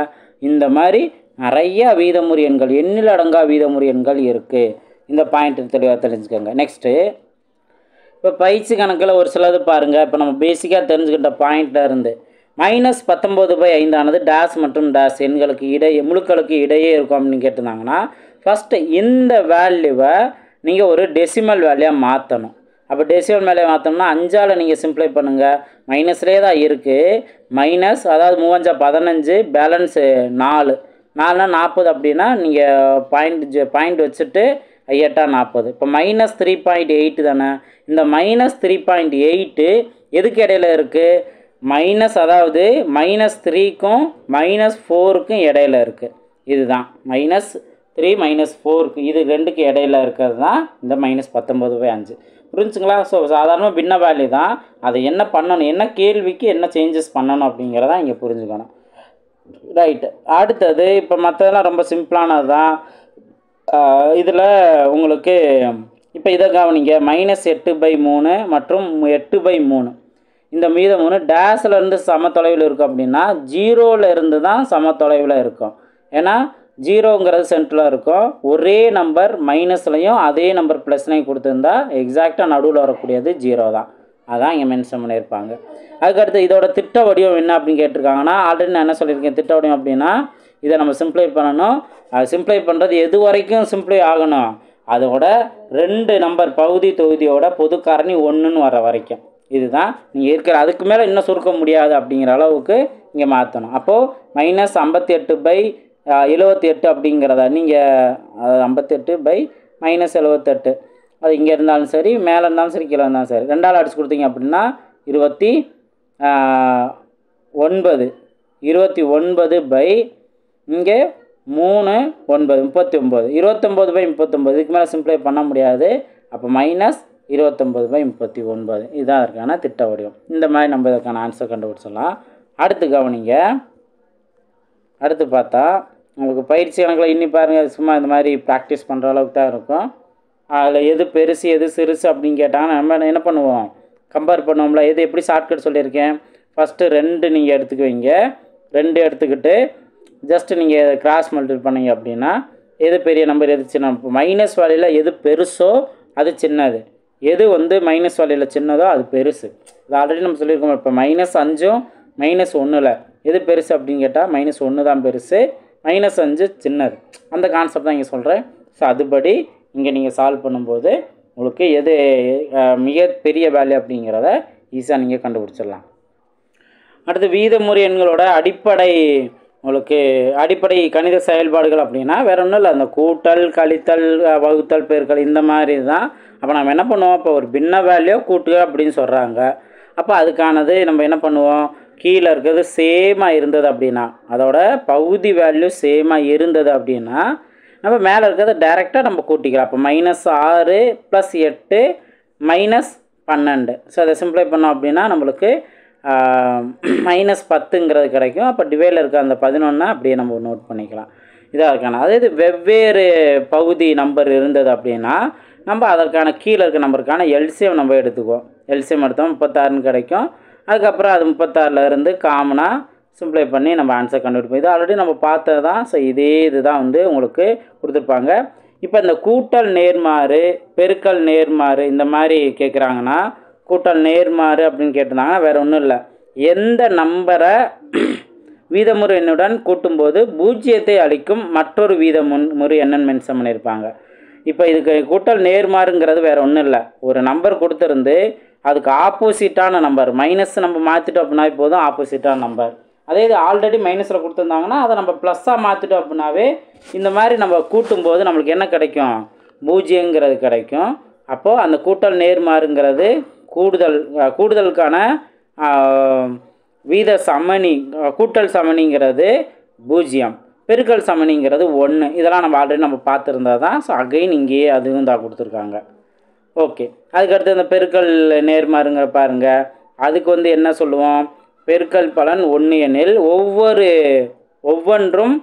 இந்த மாதிரி நிறையா வீதமுறு எண்கள், எண்ணில் அடங்கா வீதமுறு எண்கள் இருக்குது. இந்த பாயிண்ட் தெளிவாக தெரிஞ்சுக்கோங்க. நெக்ஸ்ட்டு இப்போ பயிற்சி கணக்கில் ஒரு சிலது பாருங்கள். இப்போ நம்ம பேசிக்காக தெரிஞ்சுக்கிட்ட பாயிண்ட்டில் இருந்து -19/5 ஆனது டேஷ் மற்றும் டேஷ் எண்களுக்கு இடையே முழுக்களுக்கு இடையே இருக்கும் அப்படின்னு கேட்டிருந்தாங்கன்னா ஃபஸ்ட்டு இந்த வேல்யூவை நீங்கள் ஒரு டெசிமல் வேல்யூவாக மாற்றணும். அப்போ டெசிமல் வேல்யூ மாற்றோம்னா 5ஆல் நீங்கள் சிம்ப்ளை பண்ணுங்கள். மைனஸ்லேயே தான் இருக்குது. மைனஸ் அதாவது 3 15 பேலன்ஸு 4 4னா 40 அப்படின்னா நீங்கள் பாயிண்ட் வச்சுட்டு 8 40. இப்போ -3.8 தானே. இந்த -3.8 எதுக்கு இடையில இருக்குது, அதாவது -3க்கும் -4க்கும் இடையில இருக்குது. இதுதான் -3 -4 இது ரெண்டுக்கு இடையில இருக்கிறது தான் இந்த -19/5. புரிஞ்சுங்களா? ஸோ சாதாரணமாக பின்ன வேல்யூ தான். அதை என்ன பண்ணணும், என்ன கேள்விக்கு என்ன சேஞ்சஸ் பண்ணணும் அப்படிங்கிறத இங்கே புரிஞ்சுக்கணும். ரைட்டு. அடுத்தது இப்போ மற்றதெல்லாம் ரொம்ப சிம்பிளானது தான். இதில் உங்களுக்கு இப்போ இதை கவனிங்க. -8/3 மற்றும் 8/3 இந்த மீதம் டேஷ்லேருந்து சம தொலைவில் இருக்கும் அப்படின்னா 0லேருந்து தான் சம தொலைவில் இருக்கும். ஏன்னா 0ங்கிறது சென்டரில் இருக்கும். ஒரே நம்பர் மைனஸ்லையும் அதே நம்பர் ப்ளஸ்லையும் கொடுத்துருந்தா எக்ஸாக்டாக நடுவில் வரக்கூடியது 0 தான். அதான் இங்கே மென்ஷன் பண்ணியிருப்பாங்க. அதுக்கடுத்து இதோட திட்ட வடிவம் என்ன அப்படின்னு கேட்டிருக்காங்கன்னா ஆல்ரெடி நான் என்ன சொல்லியிருக்கேன், திட்ட வடிவம் அப்படின்னா இதை நம்ம சிம்ப்ளை பண்ணணும். அது சிம்ப்ளை பண்ணுறது எது வரைக்கும் சிம்ப்ளை ஆகணும், அதோட 2 நம்பர் பகுதி தொகுதியோட பொது காரணி 1ன்னு வர வரைக்கும். இதுதான் நீங்கள் இருக்கிற, அதுக்கு மேலே இன்னும் சுருக்க முடியாது அப்படிங்கிற அளவுக்கு இங்கே மாற்றணும். அப்போது -58/78 அப்படிங்கிறத நீங்கள் 58/-78 அது இங்கே இருந்தாலும் சரி, மேலே இருந்தாலும் சரி, கீழே இருந்தாலும் சரி, 2ஆல் அடிச்சு கொடுத்தீங்க அப்படின்னா 29 இங்கே 3 9 39 29/39 இதுக்கு மேலே சிம்ப்ளை பண்ண முடியாது. அப்போ -29/39 இதுதான் இருக்கான திட்ட வடிவம். இந்த மாதிரி நம்ம இதற்கான ஆன்சர் கண்டுபிடிச்சிடலாம். அடுத்து கவனிங்க. அடுத்து பார்த்தா உங்களுக்கு பயிற்சி கணக்கில் இன்னி பாருங்கள், சும்மா இந்த மாதிரி ப்ராக்டிஸ் பண்ணுற அளவுக்கு தான் இருக்கும். அதில் எது பெருசு எது சிறுசு அப்படின்னு கேட்டாங்கன்னா நம்ம என்ன பண்ணுவோம், கம்பேர் பண்ணுவோம்ல. எது எப்படி ஷார்ட்கட் சொல்லியிருக்கேன், ஃபஸ்ட்டு 2 நீங்கள் எடுத்துக்குவீங்க. 2 எடுத்துக்கிட்டு ஜஸ்ட்டு நீங்கள் கிராஸ் மல்டிபிள் பண்ணீங்க அப்படின்னா எது பெரிய நம்பர் எது சின்ன, மைனஸ் வேல்யூவில் எது பெருசோ அது சின்னது, எது வந்து மைனஸ் வேல்யூவில் சின்னதோ அது பெருசு. இது ஆல்ரெடி நம்ம சொல்லியிருக்கோம். இப்போ -5ம் -1ல் எது பெருசு அப்படின்னு கேட்டால் -1 தான் பெருசு, -5 சின்னது. அந்த கான்செப்ட் தான் இங்கே சொல்கிறேன். ஸோ அதுபடி இங்கே நீங்கள் சால்வ் பண்ணும்போது உங்களுக்கு எது மிகப்பெரிய வேல்யூ அப்படிங்கிறத ஈஸியாக நீங்கள் கண்டுபிடிச்சிடலாம். அடுத்து வீதமுறு எண்களோட அடிப்படை கணித செயல்பாடுகள் அப்படின்னா வேறு ஒன்றும் இல்லை, அந்த கூட்டல், கழித்தல், வகுத்தல், பெருக்கல் இந்த மாதிரி தான். அப்போ நம்ம என்ன பண்ணுவோம், இப்போ ஒரு பின்ன வேல்யூ கூட்டுக அப்படின்னு சொல்கிறாங்க. அப்போ அதுக்கானது நம்ம என்ன பண்ணுவோம், கீழே இருக்கிறது சேமாக இருந்தது அப்படின்னா, அதோட பகுதி வேல்யூ சேமாக இருந்தது அப்படின்னா நம்ம மேலே இருக்கிறத டைரெக்டாக நம்ம கூட்டிக்கலாம். அப்போ -6 + 8 -12. ஸோ அதை சிம்பிளை பண்ணோம் அப்படின்னா நம்மளுக்கு -10ங்கிறது கிடைக்கும். அப்போ டிவைடில் இருக்க அந்த 11 அப்படியே நம்ம நோட் பண்ணிக்கலாம். இதாக இருக்கான அதே இது வெவ்வேறு பகுதி நம்பர் இருந்தது அப்படின்னா நம்ம அதற்கான கீழே இருக்க நம்பருக்கான எல்சிஎம் நம்ம எடுத்துக்குவோம். எல்சிஎம் எடுத்தோம் 36ன்னு கிடைக்கும். அதுக்கப்புறம் அது 36ல் இருந்து காமனாக சிம்பிளை பண்ணி நம்ம ஆன்சர் கண்டுபிடிப்போம். இது ஆல்ரெடி நம்ம பார்த்தது தான். ஸோ இதுதான் வந்து உங்களுக்கு கொடுத்துருப்பாங்க. இப்போ இந்த கூட்டல் நேர்மாறு, பெருக்கல் நேர்மாறு இந்த மாதிரி கேட்குறாங்கன்னா, கூட்டல் நேர்மாறு அப்படின்னு கேட்டிருந்தாங்கன்னா வேறு ஒன்றும் இல்லை, எந்த நம்பரை வீதமுறு எண்ணுடன் கூட்டும்போது 0ஐ அளிக்கும் மற்றொரு வீதமுறு எண்ணன் மென்ஷன் பண்ணியிருப்பாங்க. இப்போ இதுக்கு கூட்டல் நேர்மாறுங்கிறது வேறு ஒன்றும் இல்லை, ஒரு நம்பர் கொடுத்துருந்து அதுக்கு ஆப்போசிட்டான நம்பர் மைனஸ் நம்ம மாற்றிட்டோம் அப்படின்னா போதும், ஆப்போசிட்டான நம்பர். அதே இது ஆல்ரெடி மைனஸில் கொடுத்துருந்தாங்கன்னா அதை நம்ம ப்ளஸ்ஸாக மாற்றிட்டோம் அப்படின்னாவே இந்த மாதிரி நம்ம கூட்டும்போது நம்மளுக்கு என்ன கிடைக்கும், 0ங்கிறது கிடைக்கும். அப்போது அந்த கூட்டல் நேர்மாறுங்கிறது கூடுதலுக்கான வீத சமணி, கூட்டல் சமணிங்கிறது 0, பெருக்கல் சமணிங்கிறது 1. இதெல்லாம் நம்ம ஆல்ரெடி நம்ம பார்த்துருந்தா தான். ஸோ அகைன் இங்கேயே அதுவும் தான் கொடுத்துருக்காங்க. ஓகே, அதுக்கடுத்து இந்த பெருக்கல் நேர்மாறுங்கிற பாருங்கள், அதுக்கு வந்து என்ன சொல்லுவோம், பெருக்கல் பலன் 1 எனில் ஒவ்வொன்றும்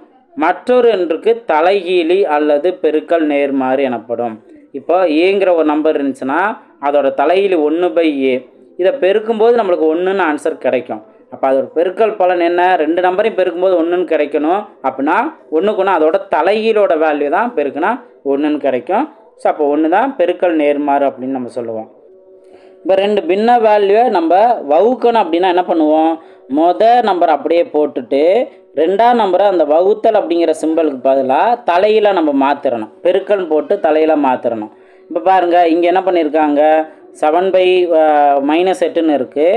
மற்றொரு ஒன்றுக்கு தலைகீழி அல்லது பெருக்கல் நேர்மாறு எனப்படும். இப்போ ஏங்கிற ஒரு நம்பர் இருந்துச்சுன்னா அதோட தலைகீழி 1/a, இதை பெருக்கும்போது நம்மளுக்கு 1ன்னு ஆன்சர் கிடைக்கும். அப்போ அதோட பெருக்கல் பலன் என்ன, 2 நம்பரையும் பெருக்கும்போது 1ன்னு கிடைக்கணும். அப்படின்னா 1க்குன்னா அதோட தலைகீழோட வேல்யூ தான் பெருக்குனா 1ன்னு கிடைக்கும். ஸோ அப்போ 1 தான் பெருக்கல் நேர்மாறு அப்படின்னு நம்ம சொல்லுவோம். இப்போ 2 பின்ன வேல்யூவை நம்ம வகுக்கணும் அப்படின்னா என்ன பண்ணுவோம், நம்பர் அப்படியே போட்டுட்டு 2ஆம் நம்பரை அந்த வகுத்தல் அப்படிங்கிற சிம்பிளுக்கு பதிலாக தலையில் நம்ம மாற்றிடணும், பெருக்கல் போட்டு தலையில் மாற்றிடணும். இப்போ பாருங்கள் இங்கே என்ன பண்ணியிருக்காங்க, 7/-8ன்னு இருக்குது.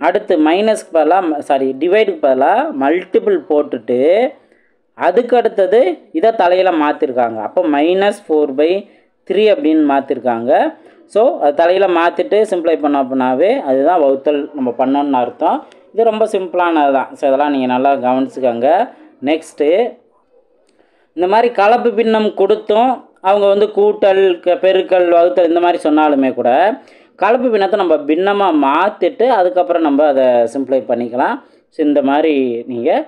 அடுத்து மைனஸ்க்கு பதிலாக டிவைடுக்கு பதிலாக மல்டிபிள் போட்டுட்டு அதுக்கு அடுத்தது இதை தலையில் மாற்றிருக்காங்க. அப்போ -4/3 அப்படின்னு மாற்றிருக்காங்க. ஸோ அது தலையில் மாற்றிட்டு சிம்பிளை பண்ணோம் அப்படின்னாவே அதுதான் வகுத்தல் நம்ம பண்ணோன்னு அர்த்தம். இது ரொம்ப சிம்பிளானது தான். ஸோ இதெல்லாம் நீங்கள் நல்லா கவனிச்சுக்கோங்க. நெக்ஸ்ட்டு இந்த மாதிரி கலப்பு பின்னம் கொடுத்தும் அவங்க வந்து கூட்டல், பெருக்கல், வகுத்தல் இந்த மாதிரி சொன்னாலுமே கூட கலப்பு பின்னத்தை நம்ம பின்னமாக மாற்றிட்டு அதுக்கப்புறம் நம்ம அதை சிம்பிளை பண்ணிக்கலாம். ஸோ இந்த மாதிரி நீங்கள்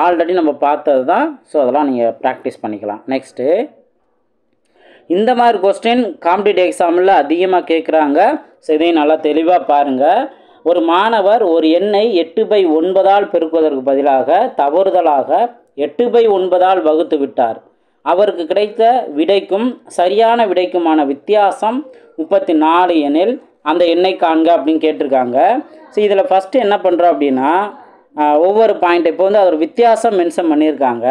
ஆல்ரெடி நம்ம பார்த்தது தான். ஸோ அதெல்லாம் நீங்கள் ப்ராக்டிஸ் பண்ணிக்கலாம். நெக்ஸ்ட்டு இந்த மாதிரி கொஸ்டின் காம்படிட்டிவ் எக்ஸாமில் அதிகமாக கேட்குறாங்க. ஸோ இதையும் நல்லா தெளிவாக பாருங்கள். ஒரு மாணவர் ஒரு எண்ணை 8/9ஆல் பெருக்குவதற்கு பதிலாக தவறுதலாக 8/9ஆல் வகுத்து விட்டார். அவருக்கு கிடைத்த விடைக்கும் சரியான விடைக்குமான வித்தியாசம் 34 எனில் அந்த எண்ணை காண்க அப்படின்னு கேட்டிருக்காங்க. ஸோ இதில் ஃபஸ்ட்டு என்ன பண்ணுறோம் அப்படின்னா ஒவ்வொரு பாயிண்ட் இப்போ வந்து அதோட வித்தியாசம் மென்ஷன் பண்ணியிருக்காங்க.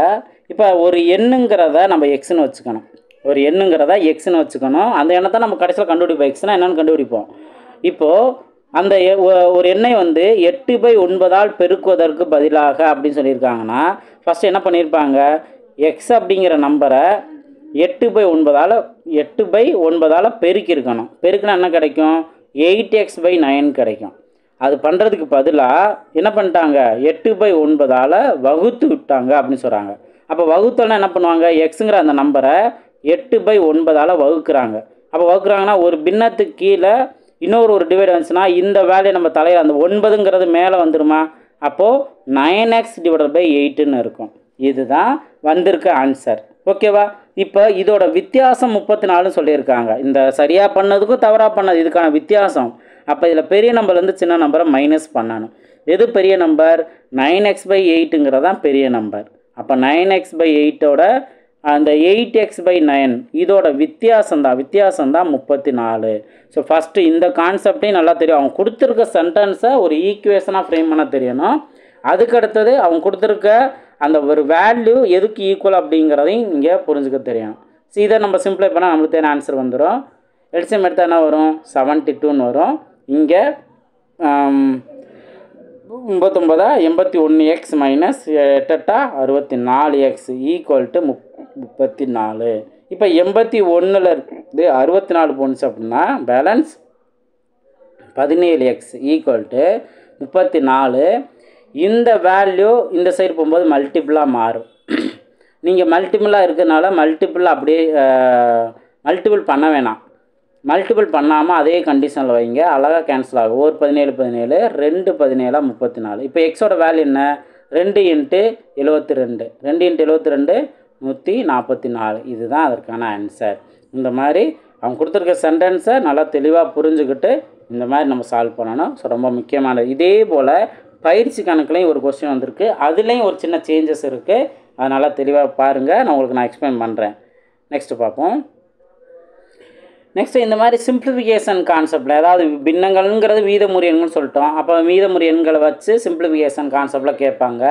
இப்போ ஒரு எண்ணுங்கிறத நம்ம எக்ஸ்ன்னு வச்சுக்கணும், ஒரு எண்ணுங்கிறத எக்ஸ்ன்னு வச்சுக்கணும். அந்த எண்ணத்தை நம்ம கடைசியில் கண்டுபிடிப்போம், எக்ஸ்னால் என்னென்னு கண்டுபிடிப்போம். இப்போது அந்த ஒரு எண்ணை வந்து 8/9ஆல் பெருக்குவதற்கு பதிலாக அப்படின்னு சொல்லியிருக்காங்கன்னா ஃபஸ்ட்டு என்ன பண்ணியிருப்பாங்க, எக்ஸ் அப்படிங்கிற நம்பரை 8/9ஆல் பெருக்கியிருக்கணும். பெருக்குனா என்ன கிடைக்கும், 8x/9 கிடைக்கும். அது பண்ணுறதுக்கு பதிலாக என்ன பண்ணிட்டாங்க, 8/9ஆல் வகுத்து விட்டாங்க அப்படின்னு சொல்கிறாங்க. அப்போ வகுத்தோன்னா என்ன பண்ணுவாங்க, எக்ஸுங்கிற அந்த நம்பரை 8/9ஆல் வகுக்கிறாங்க. அப்போ வகுக்கிறாங்கன்னா ஒரு பின்னத்துக்கு கீழே இன்னொரு டிவைட் வந்துச்சுன்னா இந்த வேல்யூ நம்ம தலையில் அந்த 9ங்கிறது மேலே வந்துடுமா, அப்போது 9x/8ன்னு இருக்கும். இதுதான் வந்திருக்க ஆன்சர். ஓகேவா? இப்போ இதோட வித்தியாசம் 34 சொல்லியிருக்காங்க. இந்த சரியாக பண்ணதுக்கும் தவறாக பண்ணது இதுக்கான வித்தியாசம். அப்போ இதில் பெரிய நம்பர்லேருந்து சின்ன நம்பரை மைனஸ் பண்ணணும். எது பெரிய நம்பர்? 9x/8ங்கிறது தான் பெரிய நம்பர். அப்போ 9x/8ஓட அந்த 8x/9 இதோட வித்தியாசம் தான் 34. ஸோ ஃபஸ்ட்டு இந்த கான்செப்டையும் நல்லா தெரியும். அவங்க கொடுத்துருக்க சென்டென்ஸை ஒரு ஈக்குவேஷனாக ஃப்ரேம் பண்ண தெரியணும். அதுக்கடுத்தது அவங்க கொடுத்துருக்க அந்த ஒரு வேல்யூ எதுக்கு ஈக்குவல் அப்படிங்கிறதையும் இங்கே புரிஞ்சுக்க தெரியணும். ஸோ இதை நம்ம சிம்பிளை பண்ணால் நம்மளுக்கு தேன ஆன்சர் வந்துடும். எல்சிஎம் எடுத்தால் என்ன வரும்? 72ன்னு வரும். இங்கே 89 81x minus 8 64x equal to 34. இப்போ 81ல் இருந்து 64 போணுச்சு அப்படின்னா பேலன்ஸ் 17x ஈக்குவல் டு 34. இந்த வேல்யூ இந்த சைடு போகும்போது மல்டிப்புளாக மாறும். நீங்கள் மல்டிப்புளாக இருக்கிறதுனால அப்படியே மல்டிபிள் பண்ண வேணாம். மல்டிபிள் பண்ணாமல் அதே கண்டிஷனில் வைங்க, அழகாக கேன்சல் ஆகும். ஒரு 17 17 2 17 34. இப்போ எக்ஸோட வேல்யூ என்ன? 2 × 72 2 × 72 144. இதுதான் அதற்கான ஆன்சர். இந்த மாதிரி அவங்க கொடுத்துருக்க சென்டென்ஸை நல்லா தெளிவாக புரிஞ்சுக்கிட்டு இந்த மாதிரி நம்ம சால்வ் பண்ணணும். ஸோ ரொம்ப முக்கியமானது. இதே போல் பயிற்சி கணக்குலையும் ஒரு கொஸ்டின் வந்திருக்கு. அதுலேயும் ஒரு சின்ன சேஞ்சஸ் இருக்குது. அதனால் தெளிவாக பாருங்கள். நான் உங்களுக்கு எக்ஸ்பிளைன் பண்ணுறேன். நெக்ஸ்ட்டு பார்ப்போம். நெக்ஸ்ட்டு இந்த மாதிரி சிம்பிளிஃபிகேஷன் கான்செப்டில், அதாவது பின்னங்கள்ங்கிறது மீதமுறி எண்கள்னு சொல்லிட்டோம். அப்போ மீதமுறி எண்களை வச்சு சிம்பிளிஃபிகேஷன் கான்செப்டில் கேட்பாங்க.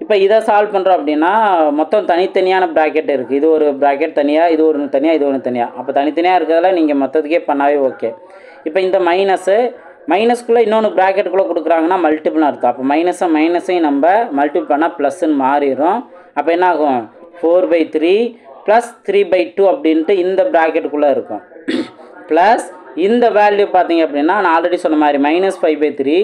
இப்போ இதை சால்வ் பண்ணுறோம் அப்படின்னா மொத்தம் தனித்தனியான ப்ராக்கெட் இருக்குது. இது ஒரு ப்ராக்கெட் தனியாக, இது ஒரு தனியாக, இது ஒன்று தனியாக. அப்போ தனித்தனியாக இருக்கிறதுல நீங்கள் மொத்தத்துக்கே பண்ணாவே ஓகே. இப்போ இந்த மைனஸ்க்குள்ளே இன்னொன்று ப்ராக்கெட்டுக்குள்ளே கொடுக்குறாங்கன்னா மல்டிபிள்னு அர்த்தம். அப்போ மைனஸையும் நம்ம மல்டிபிள் பண்ணால் ப்ளஸ்ன்னு மாறிடும். அப்போ என்ன ஆகும்? 4/3 ப்ளஸ் 3/2 அப்படின்ட்டு இந்த ப்ராக்கெட்டுக்குள்ளே இருக்கும். ப்ளஸ் இந்த வேல்யூ பார்த்தீங்க அப்படின்னா நான் ஆல்ரெடி சொன்ன மாதிரி -5/3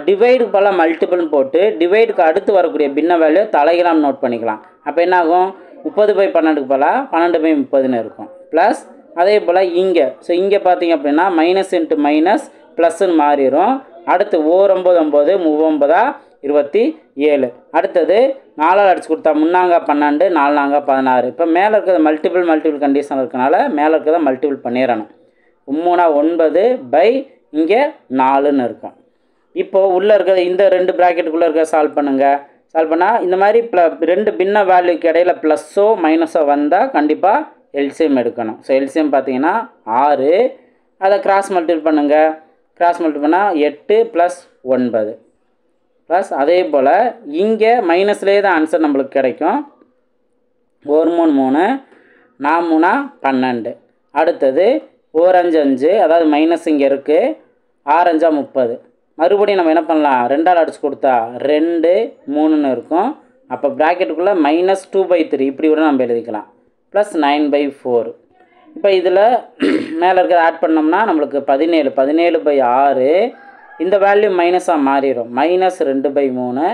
டிவைடுக்கு பல மல்டிபிள்னு போட்டு டிவைடுக்கு அடுத்து வரக்கூடிய பின்ன வேல்யூ தலைகளாம் நோட் பண்ணிக்கலாம். அப்போ என்ன ஆகும்? 30/12க்கு பல 12/30ன்னு இருக்கும். ப்ளஸ் அதே போல் இங்கே இங்கே பார்த்தீங்க அப்படின்னா மைனஸ் இன்ட்டு மைனஸ் ப்ளஸ்ன்னு மாறிடும். அடுத்து 9 9 39 27. அடுத்தது 4ஆல் அடிச்சு கொடுத்தா 3 12 4 16. இப்போ மேலே இருக்கிறது மல்டிபிள் கண்டிஷன் இருக்கனால மேலே இருக்கிறத மல்டிபிள் பண்ணிடணும். 3 9 இங்கே 4ன்னு இருக்கும். இப்போது உள்ளே இருக்கிறது இந்த 2 ப்ராக்கெட்டுக்குள்ளே இருக்க சால்வ் பண்ணுங்கள். சால்வ் பண்ணால் இந்த மாதிரி 2 பின்ன வேல்யூக்கு இடையில் ப்ளஸ்ஸோ மைனஸோ வந்தால் கண்டிப்பாக எல்சிஎம் எடுக்கணும். ஸோ எல்சிஎம் பார்த்தீங்கன்னா 6. அதை கிராஸ் மல்டிபிள் பண்ணுங்கள். கிராஸ் மல்டிபிள் பண்ணால் 8 + 9 ப்ளஸ் அதே போல் இங்கே மைனஸ்லேயே தான் ஆன்சர் நம்மளுக்கு கிடைக்கும். 1 3 3 4 3 12. அடுத்தது 1 5 5, அதாவது மைனஸ் இங்கே இருக்குது. 6 5 30. மறுபடியும் நம்ம என்ன பண்ணலாம்? 2ஆல் அடிச்சு கொடுத்தா 2 3ன்னு இருக்கும். அப்போ ப்ராக்கெட்டுக்குள்ளே -2/3 இப்படி கூட நம்ம எழுதிக்கலாம். ப்ளஸ் 9/4. இப்போ இதில் மேலே இருக்கிறத ஆட் பண்ணோம்னா நம்மளுக்கு 17/6. இந்த வேல்யூ மைனஸாக மாறிடும். -2/3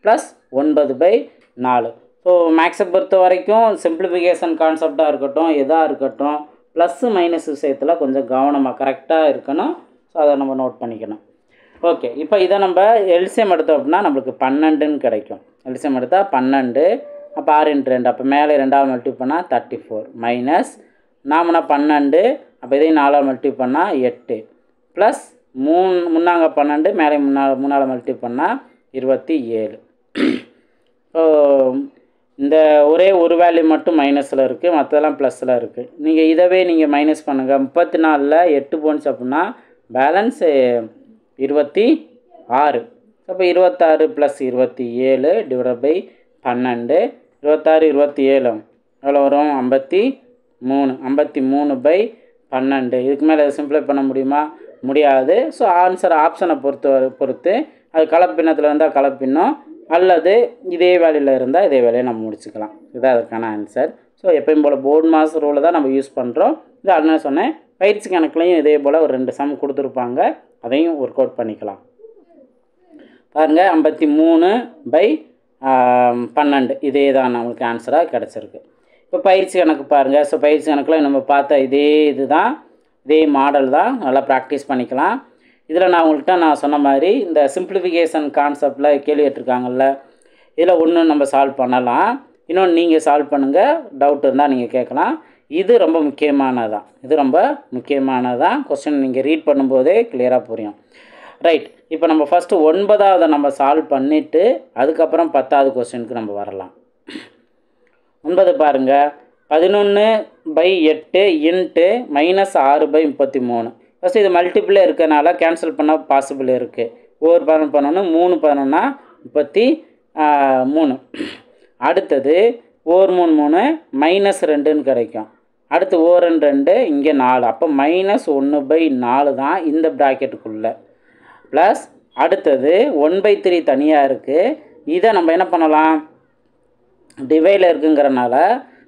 ப்ளஸ் 9/4. ஸோ மேக்ஸை பொறுத்த வரைக்கும் சிம்பிளிஃபிகேஷன் கான்செப்டாக இருக்கட்டும், எதாக இருக்கட்டும், ப்ளஸ்ஸு மைனஸ் விஷயத்தில் கொஞ்சம் கவனமாக கரெக்டாக இருக்கணும். ஸோ அதை நம்ம நோட் பண்ணிக்கணும். ஓகே, இப்போ இதை நம்ம எல்சிஎம் எடுத்தோம் அப்படின்னா நம்மளுக்கு 12ன்னு கிடைக்கும். எல்சிஎம் எடுத்தால் 12. அப்போ 6 × 2, அப்போ மேலே 2ஆல் மல்டிபிள் பண்ணால் 34 மைனஸ் 4 12. அப்போ இதையும் 4ஆல் மல்டிபிள் பண்ணால் 8 ப்ளஸ் 3 12 மேலே 3ஆல் மல்டிபிள் பண்ணால் 27. ஸோ இந்த ஒரே ஒரு வேல்யூ மட்டும் மைனஸில் இருக்குது, மற்றதெல்லாம் ப்ளஸில் இருக்குது. நீங்கள் இதவே நீங்கள் மைனஸ் பண்ணுங்கள். 34ல் 8 போன்ஸ் அப்படின்னா பேலன்ஸ் 26. அப்போ 26 + 27 ÷ 12. 26 27 எவ்வளோ வரும்? 53. 53/12. இதுக்கு மேலே சிம்பிளை பண்ண முடியுமா? முடியாது. ஸோ ஆப்ஷனை பொறுத்து அது கலப்பின்னத்தில் இருந்தால் கலப்பின்னம், அல்லது இதே வேலையில் இருந்தால் இதே வேலையை நம்ம முடிச்சுக்கலாம். இதுதான் அதற்கான ஆன்சர். ஸோ எப்பயும் போல் போர்டு மாஸ் ரூலை தான் நம்ம யூஸ் பண்ணுறோம். இது அதனால சொன்னேன். பயிற்சி கணக்குலையும் இதே போல் ஒரு 2 சம் கொடுத்துருப்பாங்க, அதையும் ஒர்க் அவுட் பண்ணிக்கலாம். பாருங்கள், 53/12 இதே தான் நம்மளுக்கு ஆன்சராக கிடச்சிருக்கு. இப்போ பயிற்சி கணக்கு பாருங்கள். ஸோ பயிற்சி கணக்கில் நம்ம பார்த்த இதே மாடல் தான், நல்லா ப்ராக்டிஸ் பண்ணிக்கலாம். இதில் நான் சொன்ன மாதிரி இந்த சிம்பிளிஃபிகேஷன் கான்செப்டில் கேள்வி கேட்டிருக்காங்கல்ல, இதில் ஒன்று நம்ம சால்வ் பண்ணலாம். இன்னொன்று நீங்கள் சால்வ் பண்ணுங்கள், டவுட் இருந்தால் நீங்கள் கேட்கலாம். இது ரொம்ப முக்கியமானதான். கொஸ்டின் நீங்கள் ரீட் பண்ணும்போதே கிளியராக புரியும். ரைட், இப்போ நம்ம ஃபஸ்ட்டு 9வது நம்ம சால்வ் பண்ணிவிட்டு அதுக்கப்புறம் 10வது கொஸ்டினுக்கு நம்ம வரலாம். 9 பாருங்கள். 11/8 இன்ட்டு -6/33. ஃபஸ்ட்டு இது மல்டிபிளே இருக்கனால கேன்சல் பண்ண பாசிபிள் இருக்குது. ஒவ்வொரு 11 3 11 33. அடுத்தது ஒரு 3 -2ன்னு கிடைக்கும். அடுத்து ஒரு 2 இங்கே 4. அப்போ -1/4 தான் இந்த ப்ராக்கெட்டுக்குள்ளே. ப்ளஸ் அடுத்தது 1/3 தனியாக இருக்குது. இதை நம்ம என்ன பண்ணலாம், டிவைடில் இருக்குங்கிறனால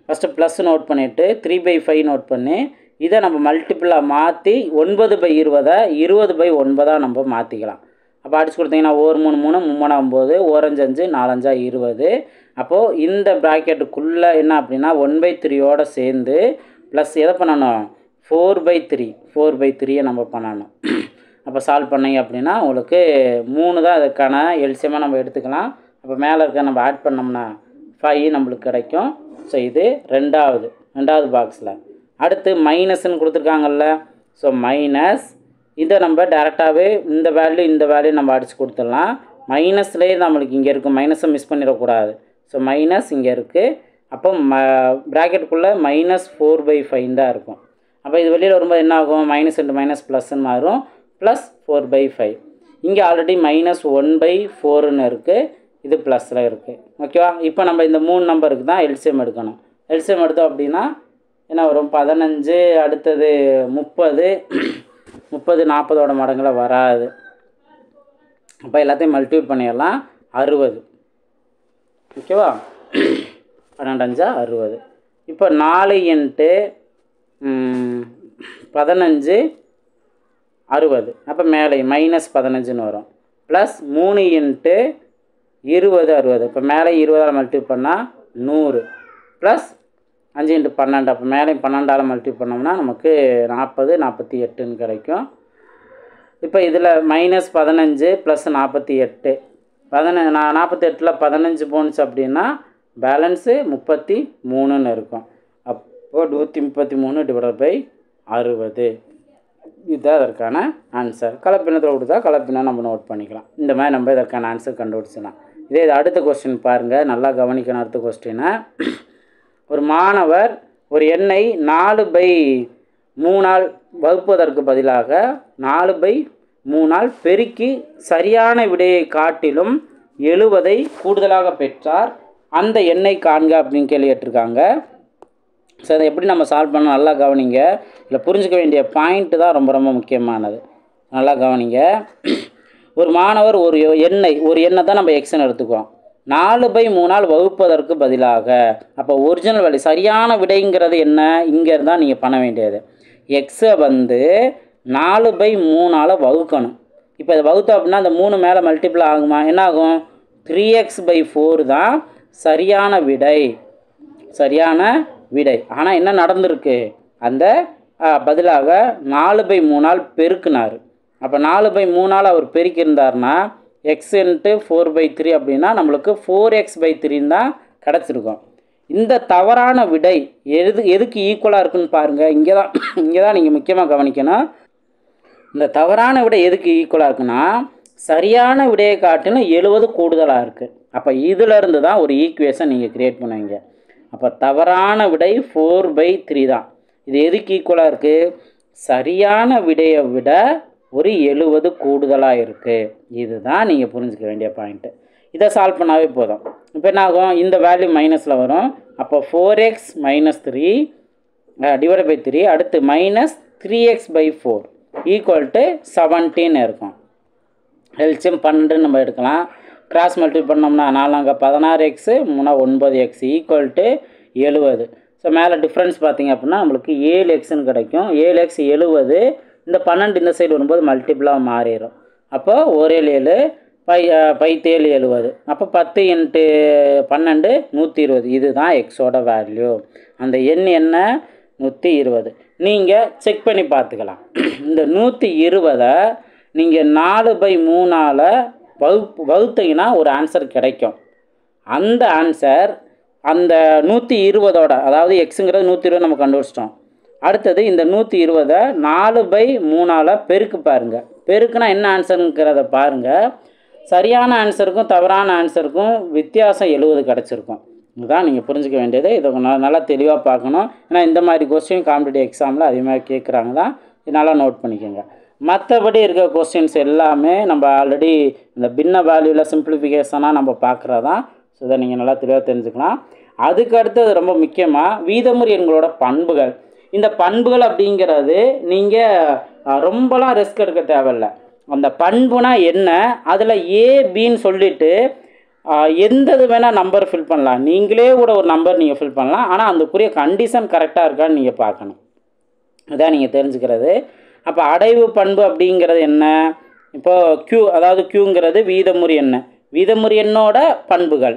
ஃபஸ்ட்டு ப்ளஸ் நோட் பண்ணிவிட்டு 3/5 நோட் பண்ணி இதை நம்ம மல்டிபிளாக மாற்றி 9/20 20/9 நம்ம மாற்றிக்கலாம். அப்போ அடிச்சு கொடுத்தீங்கன்னா ஒரு 3 3 3 9 ஒரு 5 5 4 5 20. அப்போது இந்த ப்ராக்கெட்டுக்குள்ளே என்ன அப்படின்னா 1/3யோடு சேர்ந்து ப்ளஸ் எதை பண்ணணும், 4/3 நம்ம பண்ணணும். அப்போ சால்வ் பண்ணிங்க அப்படின்னா உங்களுக்கு 3 தான் அதுக்கான எல்சியமாக நம்ம எடுத்துக்கலாம். அப்போ மேலே இருக்க நம்ம ஆட் பண்ணோம்னா 5 நம்மளுக்கு கிடைக்கும். ஸோ இது ரெண்டாவது பாக்ஸில். அடுத்து மைனஸ்ன்னு கொடுத்துருக்காங்கல்ல, ஸோ மைனஸ் இதை நம்ம டேரெக்டாகவே இந்த வேல்யூ நம்ம அடித்து கொடுத்துடலாம். மைனஸ்லேயே நம்மளுக்கு இங்கே இருக்குது, மைனஸை மிஸ் பண்ணிடக்கூடாது. ஸோ மைனஸ் இங்கே இருக்குது. அப்போ ப்ராக்கெட்டுக்குள்ளே -4/5 தான் இருக்கும். அப்போ இது வெளியில் வரும்போது என்ன ஆகும், மைனஸ் இன்ட்டு மைனஸ் ப்ளஸ்ன்னு மாறும், +4/5. இங்கே ஆல்ரெடி -1/4ன்னு இருக்குது, இது ப்ளஸில் இருக்குது. ஓகேவா? இப்போ நம்ம இந்த 3 நம்பருக்கு தான் எல்சிஎம் எடுக்கணும். எல்சிஎம் எடுத்தோம் அப்படின்னா என்ன வரும், 15, அடுத்தது 30 40ஓட மடங்கில் வராது. அப்போ எல்லாத்தையும் மல்டிபிள் பண்ணிடலாம், 60. ஓகேவா? 12 5 60. இப்போ 4 × 15 60. அப்போ மேலே -15ன்னு வரும். ப்ளஸ் 3 × 20 60. இப்போ மேலே 20ஆல் மல்டிபிள் பண்ணால் 100. ப்ளஸ் 5 × 12. அப்போ மேலே 12ஆல் மல்டிபிள் பண்ணோம்னா நமக்கு 40 48ன்னு கிடைக்கும். இப்போ இதில் -15 + 48. 48ல் 15 போணுச்சு அப்படின்னா பேலன்ஸு 33ன்னு இருக்கும். அப்போது 133/60. இதுதான் அதற்கான ஆன்சர். கலப்பினத்தில் கொடுத்தா கலப்பினா நம்ம நோட் பண்ணிக்கலாம். இந்த மாதிரி நம்ம இதற்கான ஆன்சர் கண்டுபிடிச்சிடலாம். இதே இது அடுத்த கொஸ்டின் பாருங்கள், நல்லா கவனிக்கணும். அடுத்த கொஸ்டினை, ஒரு மாணவர் ஒரு எண்ணை 4/3 வகுப்பதற்கு பதிலாக 4/3 பெருக்கி சரியான விடையை காட்டிலும் 70 கூடுதலாக பெற்றார். அந்த எண்ணை காண்க அப்படின்னு கேள்வி கேட்டிருக்காங்க. ஸோ அதை எப்படி நம்ம சால்வ் பண்ண நல்லா கவனிங்க. இதில் புரிஞ்சுக்க வேண்டிய பாயிண்ட்டு தான் ரொம்ப முக்கியமானது. நல்லா கவனிங்க. ஒரு மாணவர் ஒரு எண்ணை தான் நம்ம எக்ஸ்ன்னு எடுத்துக்குவோம். 4/3 வகுப்பதற்கு பதிலாக, அப்போ ஒரிஜினல் வேல்யூ சரியான விடைங்கிறது என்ன, இங்கே இருந்தால் நீங்கள் பண்ண வேண்டியது எக்ஸை 4/3 வகுக்கணும். இப்போ இதை வகுத்தோம் அப்படின்னா அந்த 3 மேலே மல்டிபிள் ஆகுமா, என்ன ஆகும், 3x/4 தான் சரியான விடை. ஆனால் என்ன நடந்திருக்கு, அந்த பதிலாக 4/3 பெருக்குனார். அப்போ 4/3 அவர் பெருக்கியிருந்தார்னா x × 4/3 அப்படின்னா நம்மளுக்கு 4x/3 தான் கிடச்சிருக்கும். இந்த தவறான விடை எதுக்கு ஈக்குவலாக இருக்குன்னு பாருங்கள். இங்கே தான் நீங்கள் முக்கியமாக கவனிக்கணும். இந்த தவறான விடை எதுக்கு ஈக்குவலாக இருக்குன்னா சரியான விடையை காட்டிலும் 70 கூடுதலாக இருக்குது. அப்போ இதிலேருந்து தான் ஒரு ஈக்குவேஷன் நீங்கள் க்ரியேட் பண்ணுவீங்க. அப்போ தவறான விடை 4/3 தான். இது எதுக்கு ஈக்குவலாக இருக்குது, சரியான விடையை விட ஒரு 70 கூடுதலாக இருக்குது. இதுதான் நீங்கள் புரிஞ்சுக்க வேண்டிய பாயிண்ட்டு. இதை சால்வ் பண்ணாவே போதும். இப்போ என்ன ஆகும், இந்த வேல்யூ மைனஸில் வரும். அப்போ 4x - 3 /3 அடுத்து -3x/4 = 17 இருக்கும். எல்சிஎம் 12 நம்ம எடுக்கலாம். கிராஸ் மல்டிபிள் பண்ணோம்னா 4 16x 3 9x = 70. ஸோ மேலே டிஃப்ரென்ஸ் பார்த்திங்க அப்படின்னா நம்மளுக்கு 7xன்னு கிடைக்கும். 7x 70. இந்த 12 இந்த சைடு வரும்போது மல்டிபிளாக மாறிடும். அப்போ 1 7 7 70. அப்போ 10 × 12 120. இதுதான் எக்ஸோட வேல்யூ. அந்த எண் என்ன, 120. நீங்கள் செக் பண்ணி பார்த்துக்கலாம். இந்த 120 நீங்கள் 4/3 வகுத்தீங்கன்னா ஒரு ஆன்சர் கிடைக்கும். அந்த ஆன்சர் அந்த 120ஓட, அதாவது எக்ஸுங்கிறது 120 நம்ம கண்டுபிடிச்சிட்டோம். அடுத்தது இந்த 120 4/3ஆல் பெருக்கு பாருங்கள். பெருக்குனா என்ன ஆன்சருங்கிறத பாருங்கள். சரியான ஆன்சருக்கும் தவறான ஆன்சருக்கும் வித்தியாசம் 70 கிடச்சிருக்கும். இதுதான் நீங்கள் புரிஞ்சிக்க வேண்டியது. இதை நல்லா தெளிவாக பார்க்கணும். ஏன்னா இந்த மாதிரி கொஸ்டின் காம்படிட்டிவ் எக்ஸாமில் அதிகமாக கேட்குறாங்க தான். நல்லா நோட் பண்ணிக்கோங்க. மற்றபடி இருக்க கொஸ்டின்ஸ் எல்லாமே நம்ம ஆல்ரெடி இந்த பின்ன வேல்யூவில் சிம்பிளிஃபிகேஷனாக நம்ம பார்க்குறதான். ஸோ இதை நீங்கள் நல்லா தெளிவாக தெரிஞ்சுக்கலாம். அதுக்கு அடுத்தது ரொம்ப முக்கியமாக வீதமுறு எண்களோட பண்புகள். இந்த பண்புகள் அப்படிங்கிறது நீங்கள் ரொம்பலாம் ரிஸ்க் எடுக்க தேவையில்லை. அந்த பண்புனா என்ன, அதில் ஏபின்னு சொல்லிவிட்டு எந்த இது வேணால் நம்பர் ஃபில் பண்ணலாம். நீங்களே கூட ஒரு நம்பர் நீங்கள் ஃபில் பண்ணலாம். ஆனால் அதுக்குரிய கண்டிஷன் கரெக்டாக இருக்கான்னு நீங்கள் பார்க்கணும். இதான் நீங்கள் தெரிஞ்சுக்கிறது. அப்போ அடைவு பண்பு அப்படிங்கிறது என்ன? இப்போது Q, அதாவது Qங்கிறது வீதமுறு எண். வீதமுறு எண்ணோட பண்புகள்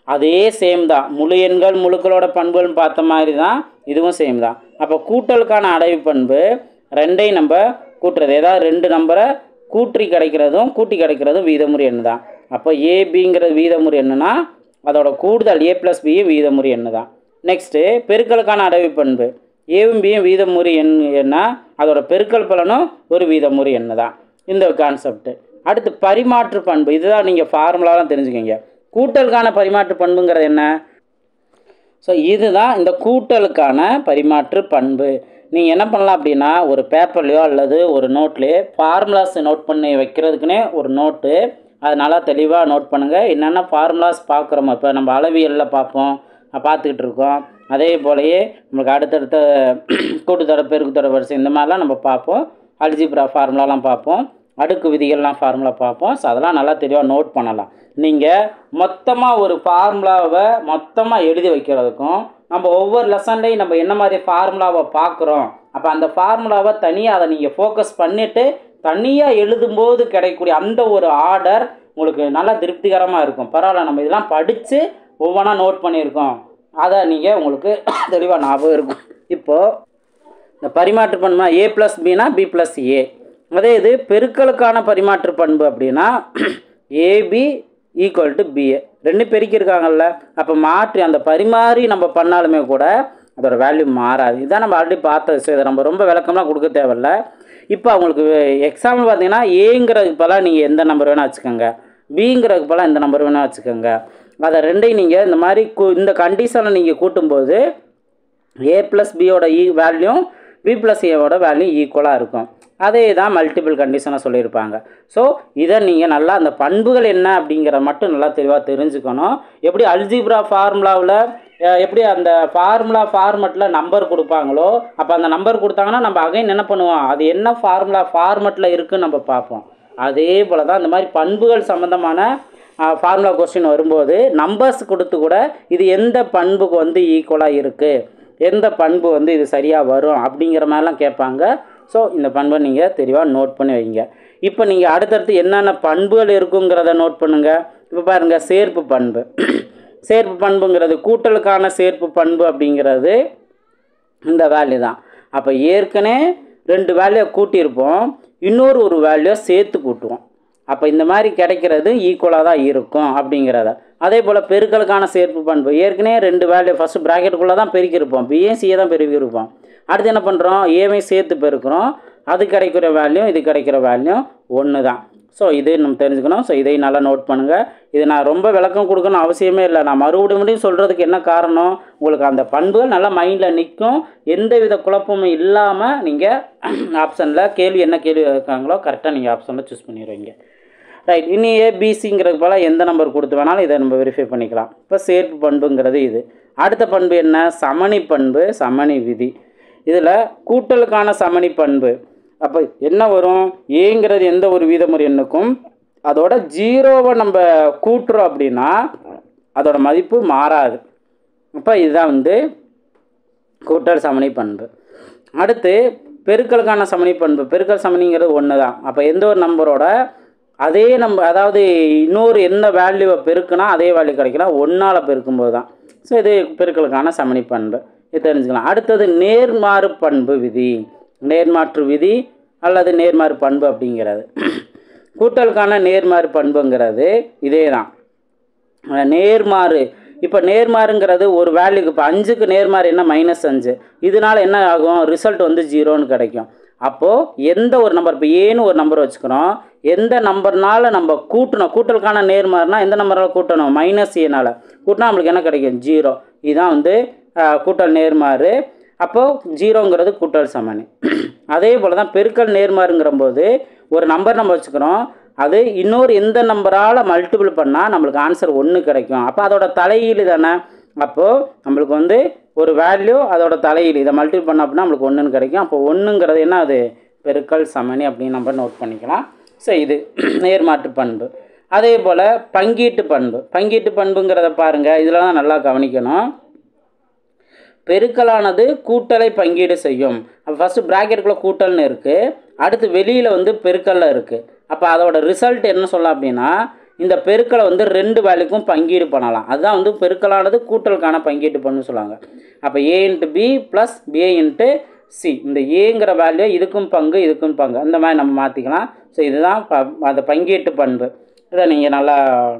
அதே சேம் தான். முழு எண்கள் முழுக்களோட பண்புகள்னு பார்த்த மாதிரி தான் இதுவும் சேம் தான். அப்போ கூட்டலுக்கான அடைவு பண்பு ரெண்டையும் நம்ம கூட்டுறது. ஏதாவது 2 நம்பரை கூட்டி கிடைக்கிறதும் வீதமுறு எண் தான். அப்போ ஏபிங்கிறது வீதமுறு எண்ணுனா அதோட கூடுதல் A + B வீதமுறு எண் தான். நெக்ஸ்ட்டு பெருக்கலுக்கான அடைவு பண்பு ஏவும் பியும் வீதமுறு எண் என்ன, அதோட பெருக்கல் பலனும் ஒரு வீதமுறு எண் தான். இந்த கான்செப்ட். அடுத்து பரிமாற்று பண்பு. இதுதான் நீங்கள் ஃபார்முலாலாம் தெரிஞ்சுக்கோங்க. கூட்டலுக்கான பரிமாற்று பண்புங்கிறது என்ன? ஸோ இதுதான் இந்த கூட்டலுக்கான பரிமாற்று பண்பு. நீங்கள் என்ன பண்ணலாம் அப்படின்னா, ஒரு பேப்பர்லையோ அல்லது ஒரு நோட்லேயோ ஃபார்முலாஸ் நோட் பண்ணி வைக்கிறதுக்குன்னே ஒரு நோட்டு, அது நல்லா தெளிவாக நோட் பண்ணுங்கள். என்னென்ன ஃபார்முலாஸ் பார்க்குறோமோ, இப்போ நம்ம அளவியலில் பார்த்துக்கிட்டு இருக்கோம். அதே போலயே நமக்கு அடுத்தடுத்த கூட்டுத்தொடர் பெருக்குத்தொடர் வரிசை இந்த மாதிரிலாம் நம்ம பார்ப்போம். அல்ஜிப்ரா ஃபார்முலாலாம் பார்ப்போம். அடுக்கு விதிகள்லாம் ஃபார்முலா பார்ப்போம். ஸோ அதெல்லாம் நல்லா தெளிவாக நோட் பண்ணலாம். நீங்கள் மொத்தமாக ஒரு ஃபார்முலாவை மொத்தமாக எழுதி வைக்கிறதுக்கும் நம்ம ஒவ்வொரு லெசன்லையும் நம்ம என்ன மாதிரி ஃபார்முலாவை பார்க்குறோம், அப்போ அந்த ஃபார்முலாவை தனியாக அதை நீங்கள் ஃபோக்கஸ் பண்ணிவிட்டு தனியாக எழுதும்போது கிடைக்கக்கூடிய அந்த ஒரு ஆர்டர் உங்களுக்கு நல்லா திருப்திகரமாக இருக்கும். பரவாயில்ல, நம்ம இதெல்லாம் படித்து ஒவ்வொன்றா நோட் பண்ணியிருக்கோம், அதை நீங்கள் உங்களுக்கு தெளிவாக ஞாபகம் இருக்கும். இப்போது இந்த பரிமாற்று பண்புனா A + Bனா B + A. அதே இது பெருக்கலுக்கான பரிமாற்று பண்பு அப்படின்னா AB = BA. 2 பெருக்கியிருக்காங்கல்ல, அப்போ மாற்றி அந்த பரிமாறி நம்ம பண்ணாலுமே கூட அதோட வேல்யூ மாறாது. இதுதான் நம்ம ஆல்ரெடி பார்த்தது. ஸோ இதை நம்ம ரொம்ப விளக்கம்லாம் கொடுக்க தேவையில்ல. இப்போ அவங்களுக்கு எக்ஸாம்பிள் பார்த்தீங்கன்னா ஏங்கிறதுக்கு பதிலாக நீங்கள் எந்த நம்பர் வேணால் வச்சுக்கோங்க, பிங்கிறதுக்கு பதிலாக எந்த நம்பர் வேணால் வச்சுக்கோங்க. அதை ரெண்டையும் நீங்கள் இந்த மாதிரி இந்த கண்டிஷனை நீங்கள் கூட்டும்போது A + Bயோட வேல்யூ B + Aவோட வேல்யூ ஈக்குவலாக இருக்கும். அதே தான் மல்டிபிள் கண்டிஷனாக சொல்லியிருப்பாங்க. ஸோ இதை நீங்கள் நல்லா அந்த பண்புகள் என்ன அப்படிங்கிறத மட்டும் நல்லா தெளிவாக தெரிஞ்சுக்கணும். எப்படி அல்ஜிப்ரா ஃபார்முலாவில் எப்படி அந்த ஃபார்மெட்டில் நம்பர் கொடுப்பாங்களோ, அப்போ அந்த நம்பர் கொடுத்தாங்கன்னா நம்ம அகைன் என்ன பண்ணுவோம், அது என்ன ஃபார்மெட்டில் இருக்குதுன்னு நம்ம பார்ப்போம். அதே போல் தான் இந்த மாதிரி பண்புகள் சம்மந்தமான ஃபார்முலா கொஸ்டின் வரும்போது நம்பர்ஸ் கொடுத்து கூட இது எந்த பண்புக்கு ஈக்குவலாக இருக்குது, எந்த பண்பு இது சரியாக வரும் அப்படிங்கிற மாதிரிலாம் கேட்பாங்க. ஸோ இந்த பண்பை நீங்கள் தெளிவாக நோட் பண்ணி வைங்க. இப்போ நீங்கள் அடுத்தடுத்து என்னென்ன பண்புகள் இருக்குங்கிறத நோட் பண்ணுங்கள். இப்போ பாருங்கள், சேர்ப்பு பண்பு. சேர்ப்பு பண்புங்கிறது கூட்டலுக்கான சேர்ப்பு பண்பு அப்படிங்கிறது இந்த வேல்யூ தான். அப்போ ஏற்கனவே 2 வேல்யூ கூட்டியிருப்போம், இன்னொரு வேல்யூ சேர்த்து கூட்டுவோம். அப்போ இந்த மாதிரி கிடைக்கிறது ஈக்குவலாக தான் இருக்கும் அப்படிங்கிறத. அதே போல் பெருக்கலுக்கான சேர்ப்பு பண்பு ஏற்கனவே 2 வேல்யூ ஃபஸ்ட்டு ப்ராக்கெட்டுக்குள்ளே தான் பெருக்கியிருப்போம், பிஏ சிஏ தான் பெருக்கியிருப்போம். அடுத்து என்ன பண்ணுறோம், ஏவையும் சேர்த்து பெருக்கிறோம். அது கிடைக்கிற வேல்யூ இது கிடைக்கிற வேல்யூ ஒன்று தான். ஸோ இது நம்ம தெரிஞ்சுக்கணும். ஸோ இதை நல்லா நோட் பண்ணுங்கள். இது நான் ரொம்ப விளக்கம் கொடுக்கணும் அவசியமே இல்லை. நான் மறுபடியும் சொல்கிறதுக்கு என்ன காரணம், உங்களுக்கு அந்த பண்புகள் நல்லா மைண்டில் நிற்கும். எந்த வித குழப்பமும் இல்லாமல் நீங்கள் ஆப்ஷனில் என்ன கேள்வி இருக்காங்களோ கரெக்டாக நீங்கள் ஆப்ஷனில் சூஸ் பண்ணிடுவீங்க. ரைட். இனி ஏபிசிங்கிறதுக்கு போல் எந்த நம்பர் கொடுத்து வேணாலும் இதை நம்ம வெரிஃபை பண்ணிக்கலாம். இப்போ சேர்ப்பு பண்புங்கிறது இது. அடுத்த பண்பு என்ன, சமணி பண்பு, சமணி விதி. இதில் கூட்டலுக்கான சமணி பண்பு. அப்போ என்ன வரும், ஏங்கிறது எந்த ஒரு வீதமுறு எண்ணுக்கும் அதோட 0வை நம்ம கூட்டுறோம் அப்படின்னா அதோட மதிப்பு மாறாது. அப்போ இதுதான் கூட்டல் சமணி பண்பு. அடுத்து பெருக்கலுக்கான சமணி பண்பு. பெருக்கல் சமணிங்கிறது ஒன்று தான். அப்போ எந்த ஒரு நம்பரோட அதே நம்பர், அதாவது இன்னொரு எந்த வேல்யூவை பெருக்குனா அதே வேல்யூ கிடைக்கலாம் 1ஆல் பெருக்கும்போது தான். ஸோ இது பெருக்கலுக்கான சமணி பண்பு, இது தெரிஞ்சுக்கலாம். அடுத்தது நேர்மாறு பண்பு விதி. நேர்மாற்று விதி அல்லது நேர்மாறு பண்பு அப்படிங்கிறது கூட்டலுக்கான நேர்மாறு பண்புங்கிறது இதே தான். நேர்மாறு இப்போ நேர்மாறுங்கிறது ஒரு வேல்யூக்கு இப்போ 5க்கு நேர்மாறு என்ன -5, இதனால் என்ன ஆகும், ரிசல்ட் வந்து 0ன்னு கிடைக்கும். அப்போது எந்த ஒரு நம்பர், இப்போ ஏன்னு ஒரு நம்பர் வச்சுக்கிறோம், எந்த நம்பர்னால நம்ம கூட்டணும், கூட்டலுக்கான நேர்மாறுனா எந்த நம்பரால் கூட்டணும், -ஏனால் கூட்டினா நம்மளுக்கு என்ன கிடைக்கும், 0. இதுதான் வந்து கூட்டல் நேர்மாறு. அப்போது 0ங்கிறது கூட்டல் சமணி. அதே போல் தான் பெருக்கல் நேர்மாறுங்கிற போது ஒரு நம்பர் நம்ம வச்சுக்கிறோம், அது இன்னொரு எந்த நம்பரால் மல்டிபிள் பண்ணால் நம்மளுக்கு ஆன்சர் 1 கிடைக்கும். அப்போ அதோட தலையீடு தானே. அப்போது நம்மளுக்கு வந்து ஒரு வேல்யூ அதோட தலையீடு, இதை மல்டிபிள் பண்ண அப்படின்னா நம்மளுக்கு 1ன்னு கிடைக்கும். அப்போ 1ங்கிறது என்ன, அது பெருக்கல் சமணி அப்படின்னு நம்ம நோட் பண்ணிக்கலாம். ஸோ இது நேர்மாற்று பண்பு. அதே போல் பங்கீட்டு பண்பு. பங்கீட்டு பண்புங்கிறத பாருங்கள், இதில் தான் நல்லா கவனிக்கணும். பெருக்கலானது கூட்டலை பங்கீடு செய்யும். அப்போ ஃபஸ்ட்டு ப்ராக்கெட்டுக்குள்ளே கூட்டல்னு இருக்குது, அடுத்து வெளியில் வந்து பெருக்கல்ல இருக்குது. அப்போ அதோட ரிசல்ட் என்ன சொல்லலாம் அப்படின்னா, இந்த பெருக்கலை வந்து 2 வேல்யூக்கும் பங்கீடு பண்ணலாம். அதுதான் வந்து பெருக்கலானது கூட்டலுக்கான பங்கீட்டு பண்ணு சொல்லுவாங்க. அப்போ a × b + b × c, இந்த ஏங்கிற வேல்யூ இதுக்கும் பங்கு இதுக்கும் பங்கு, அந்த மாதிரி நம்ம மாற்றிக்கலாம். ஸோ இதுதான் அந்த பங்கீட்டு பண்பு. இதை நீங்கள் நல்லா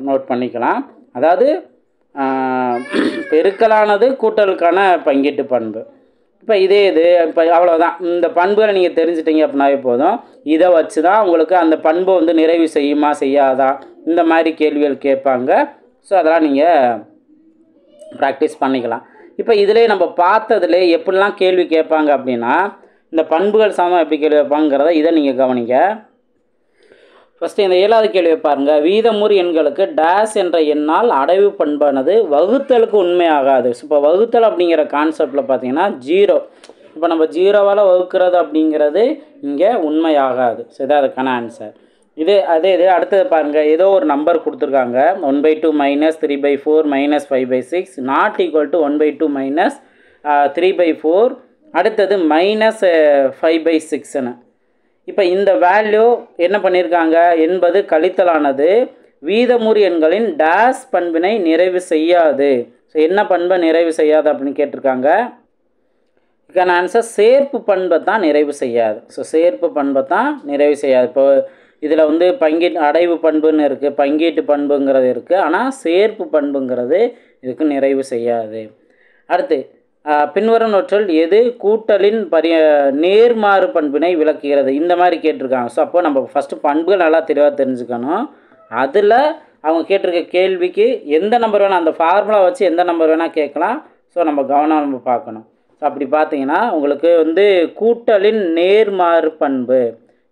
நோட் பண்ணிக்கலாம். அதாவது பெருக்கலானது கூட்டலுக்கான பங்கீட்டு பண்பு. இப்போ இதே இது இப்போ அவ்வளோதான். இந்த பண்புகளை நீங்கள் தெரிஞ்சிட்டிங்க அப்படின்னாவே போதும். இதை வச்சு தான் உங்களுக்கு அந்த பண்பை வந்து நிறைவு செய்யுமா செய்யாதா இந்த மாதிரி கேள்விகள் கேட்பாங்க. ஸோ அதெல்லாம் நீங்கள் ப்ராக்டிஸ் பண்ணிக்கலாம். இப்போ இதிலே நம்ம பார்த்ததுலே எப்படிலாம் கேள்வி கேட்பாங்க அப்படின்னா, இந்த பண்புகள் சமம் எப்படி கேள்வி வைப்பாங்கிறத இதை நீங்கள் கவனிங்க. ஃபஸ்ட்டு இந்த 7வது கேள்வியை பாருங்கள். வீதமுறு எண்களுக்கு டேஸ் என்ற எண்ணால் அடைவு பண்பானது வகுத்தலுக்கு உண்மையாகாது. இப்போ வகுத்தல் அப்படிங்கிற கான்செப்டில் பார்த்தீங்கன்னா 0, இப்போ நம்ம 0வால் வகுக்கிறது அப்படிங்கிறது இங்கே உண்மையாகாது. ஸோ இதான் அதுக்கான ஆன்சர். இது அடுத்தது பாருங்கள். ஏதோ ஒரு நம்பர் கொடுத்துருக்காங்க, 1/2 - 3/4 - 5/6 நாட் ஈக்குவல் டு 1/2 - 3/4, அடுத்தது -5/6ன்னு. இப்போ இந்த வேல்யூ என்ன பண்ணியிருக்காங்க என்பது கழித்தலானது வீதமுறு எண்களின் டேஸ் பண்பினை நிறைவு செய்யாது. ஸோ என்ன பண்பை நிறைவு செய்யாது அப்படின்னு கேட்டிருக்காங்க. இதுக்கான ஆன்சர் சேர்ப்பு பண்பை தான் நிறைவு செய்யாது. ஸோ சேர்ப்பு பண்பை தான் நிறைவு செய்யாது. இப்போ இதில் வந்து அடைவு பண்புன்னு இருக்குது, பங்கீட்டு பண்புங்கிறது இருக்குது, ஆனால் சேர்ப்பு பண்புங்கிறது இதுக்கு நிறைவு செய்யாது. அடுத்து பின்வரும் நோற்றில் எது கூட்டலின் நேர்மாறு பண்பினை விளக்குகிறது, இந்த மாதிரி கேட்டிருக்காங்க. ஸோ அப்போ நம்ம ஃபஸ்ட்டு பண்புகள் நல்லா தெளிவாக தெரிஞ்சுக்கணும். அதில் அவங்க கேட்டிருக்க கேள்விக்கு எந்த நம்பர் வேணால், அந்த ஃபார்முலா வச்சு எந்த நம்பர் வேணால் கேட்கலாம். ஸோ நம்ம கவனம் நம்ம பார்க்கணும். ஸோ அப்படி பார்த்தீங்கன்னா உங்களுக்கு வந்து கூட்டலின் நேர்மாறு பண்பு.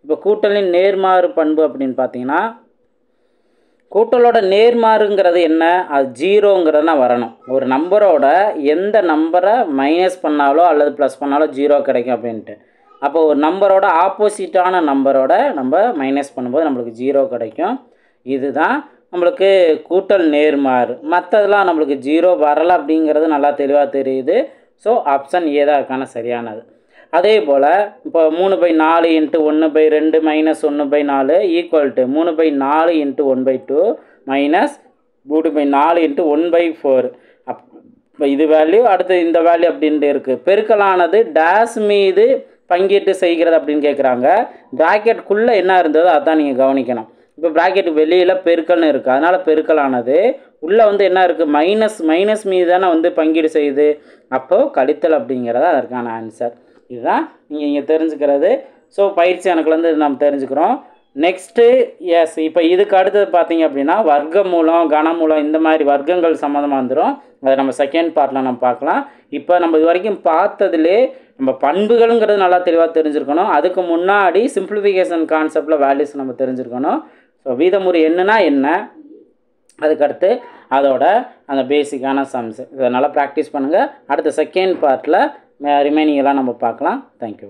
இப்போ கூட்டலின் நேர்மாறு பண்பு அப்படின்னு பார்த்தீங்கன்னா, கூட்டலோட நேர்மாறுங்கிறது என்ன, அது 0ங்கிறதுனா வரணும். ஒரு நம்பரோட எந்த நம்பரை மைனஸ் பண்ணாலோ அல்லது ப்ளஸ் பண்ணாலோ 0 கிடைக்கும் அப்படின்ட்டு. அப்போ ஒரு நம்பரோட ஆப்போசிட்டான நம்பரோட நம்ம மைனஸ் பண்ணும்போது நம்மளுக்கு 0 கிடைக்கும். இதுதான் நம்மளுக்கு கூட்டல் நேர்மாறு. மற்றதெல்லாம் நம்மளுக்கு 0 வரலை அப்படிங்கிறது நல்லா தெளிவாக தெரியுது. ஸோ ஆப்ஷன் ஏ தான் அதுக்கான சரியானது. அதே போல் இப்போ 3/4 × 1/2 - 1/4 ஈக்குவல் டு 3/4 × 1/2 மைனஸ் 3/4 × 1/4. இப்போ இது வேல்யூ, அடுத்து இந்த வேல்யூ அப்படின்ட்டு இருக்குது. பெருக்கலானது டேஸ் மீது பங்கீட்டு செய்கிறது அப்படின்னு கேட்குறாங்க. ப்ராக்கெட்டுக்குள்ளே என்ன இருந்ததோ அதான் நீங்கள் கவனிக்கணும். இப்போ ப்ராக்கெட் வெளியில் பெருக்கல்னு இருக்குது, அதனால் பெருக்கலானது உள்ளே வந்து என்ன இருக்குது, மைனஸ் மீது தானே வந்து பங்கீடு செய்யுது. அப்போது கழித்தல் அப்படிங்கிறது அதற்கான ஆன்சர். இதுதான் நீங்கள் இங்கே தெரிஞ்சுக்கிறது. ஸோ பயிற்சி கணக்குலேருந்து நம்ம தெரிஞ்சுக்கிறோம். நெக்ஸ்ட்டு இப்போ இதுக்கு அடுத்தது பார்த்தீங்க அப்படின்னா வர்க்கமூலம், கனமூலம், இந்த மாதிரி வர்க்கங்கள் சம்மந்தமாக வந்துடும். அதை நம்ம செகண்ட் பார்ட்டில் நம்ம பார்க்கலாம். இப்போ நம்ம இது வரைக்கும் பார்த்ததுலே நம்ம பண்புகளுங்கிறது நல்லா தெளிவாக தெரிஞ்சுருக்கணும். அதுக்கு முன்னாடி சிம்பிளிஃபிகேஷன் கான்செப்டில் வேல்யூஸ் நம்ம தெரிஞ்சுருக்கணும். ஸோ வீதமுறு எண்ணுனா என்ன, அதுக்கடுத்து அதோட அந்த பேசிக்கான சம்ஸ், இதை நல்லா ப்ராக்டிஸ் பண்ணுங்கள். அடுத்த செகண்ட் பார்ட்டில் ரிமைனிங் எல்லாம் நம்ம பார்க்கலாம். தேங்க்யூ.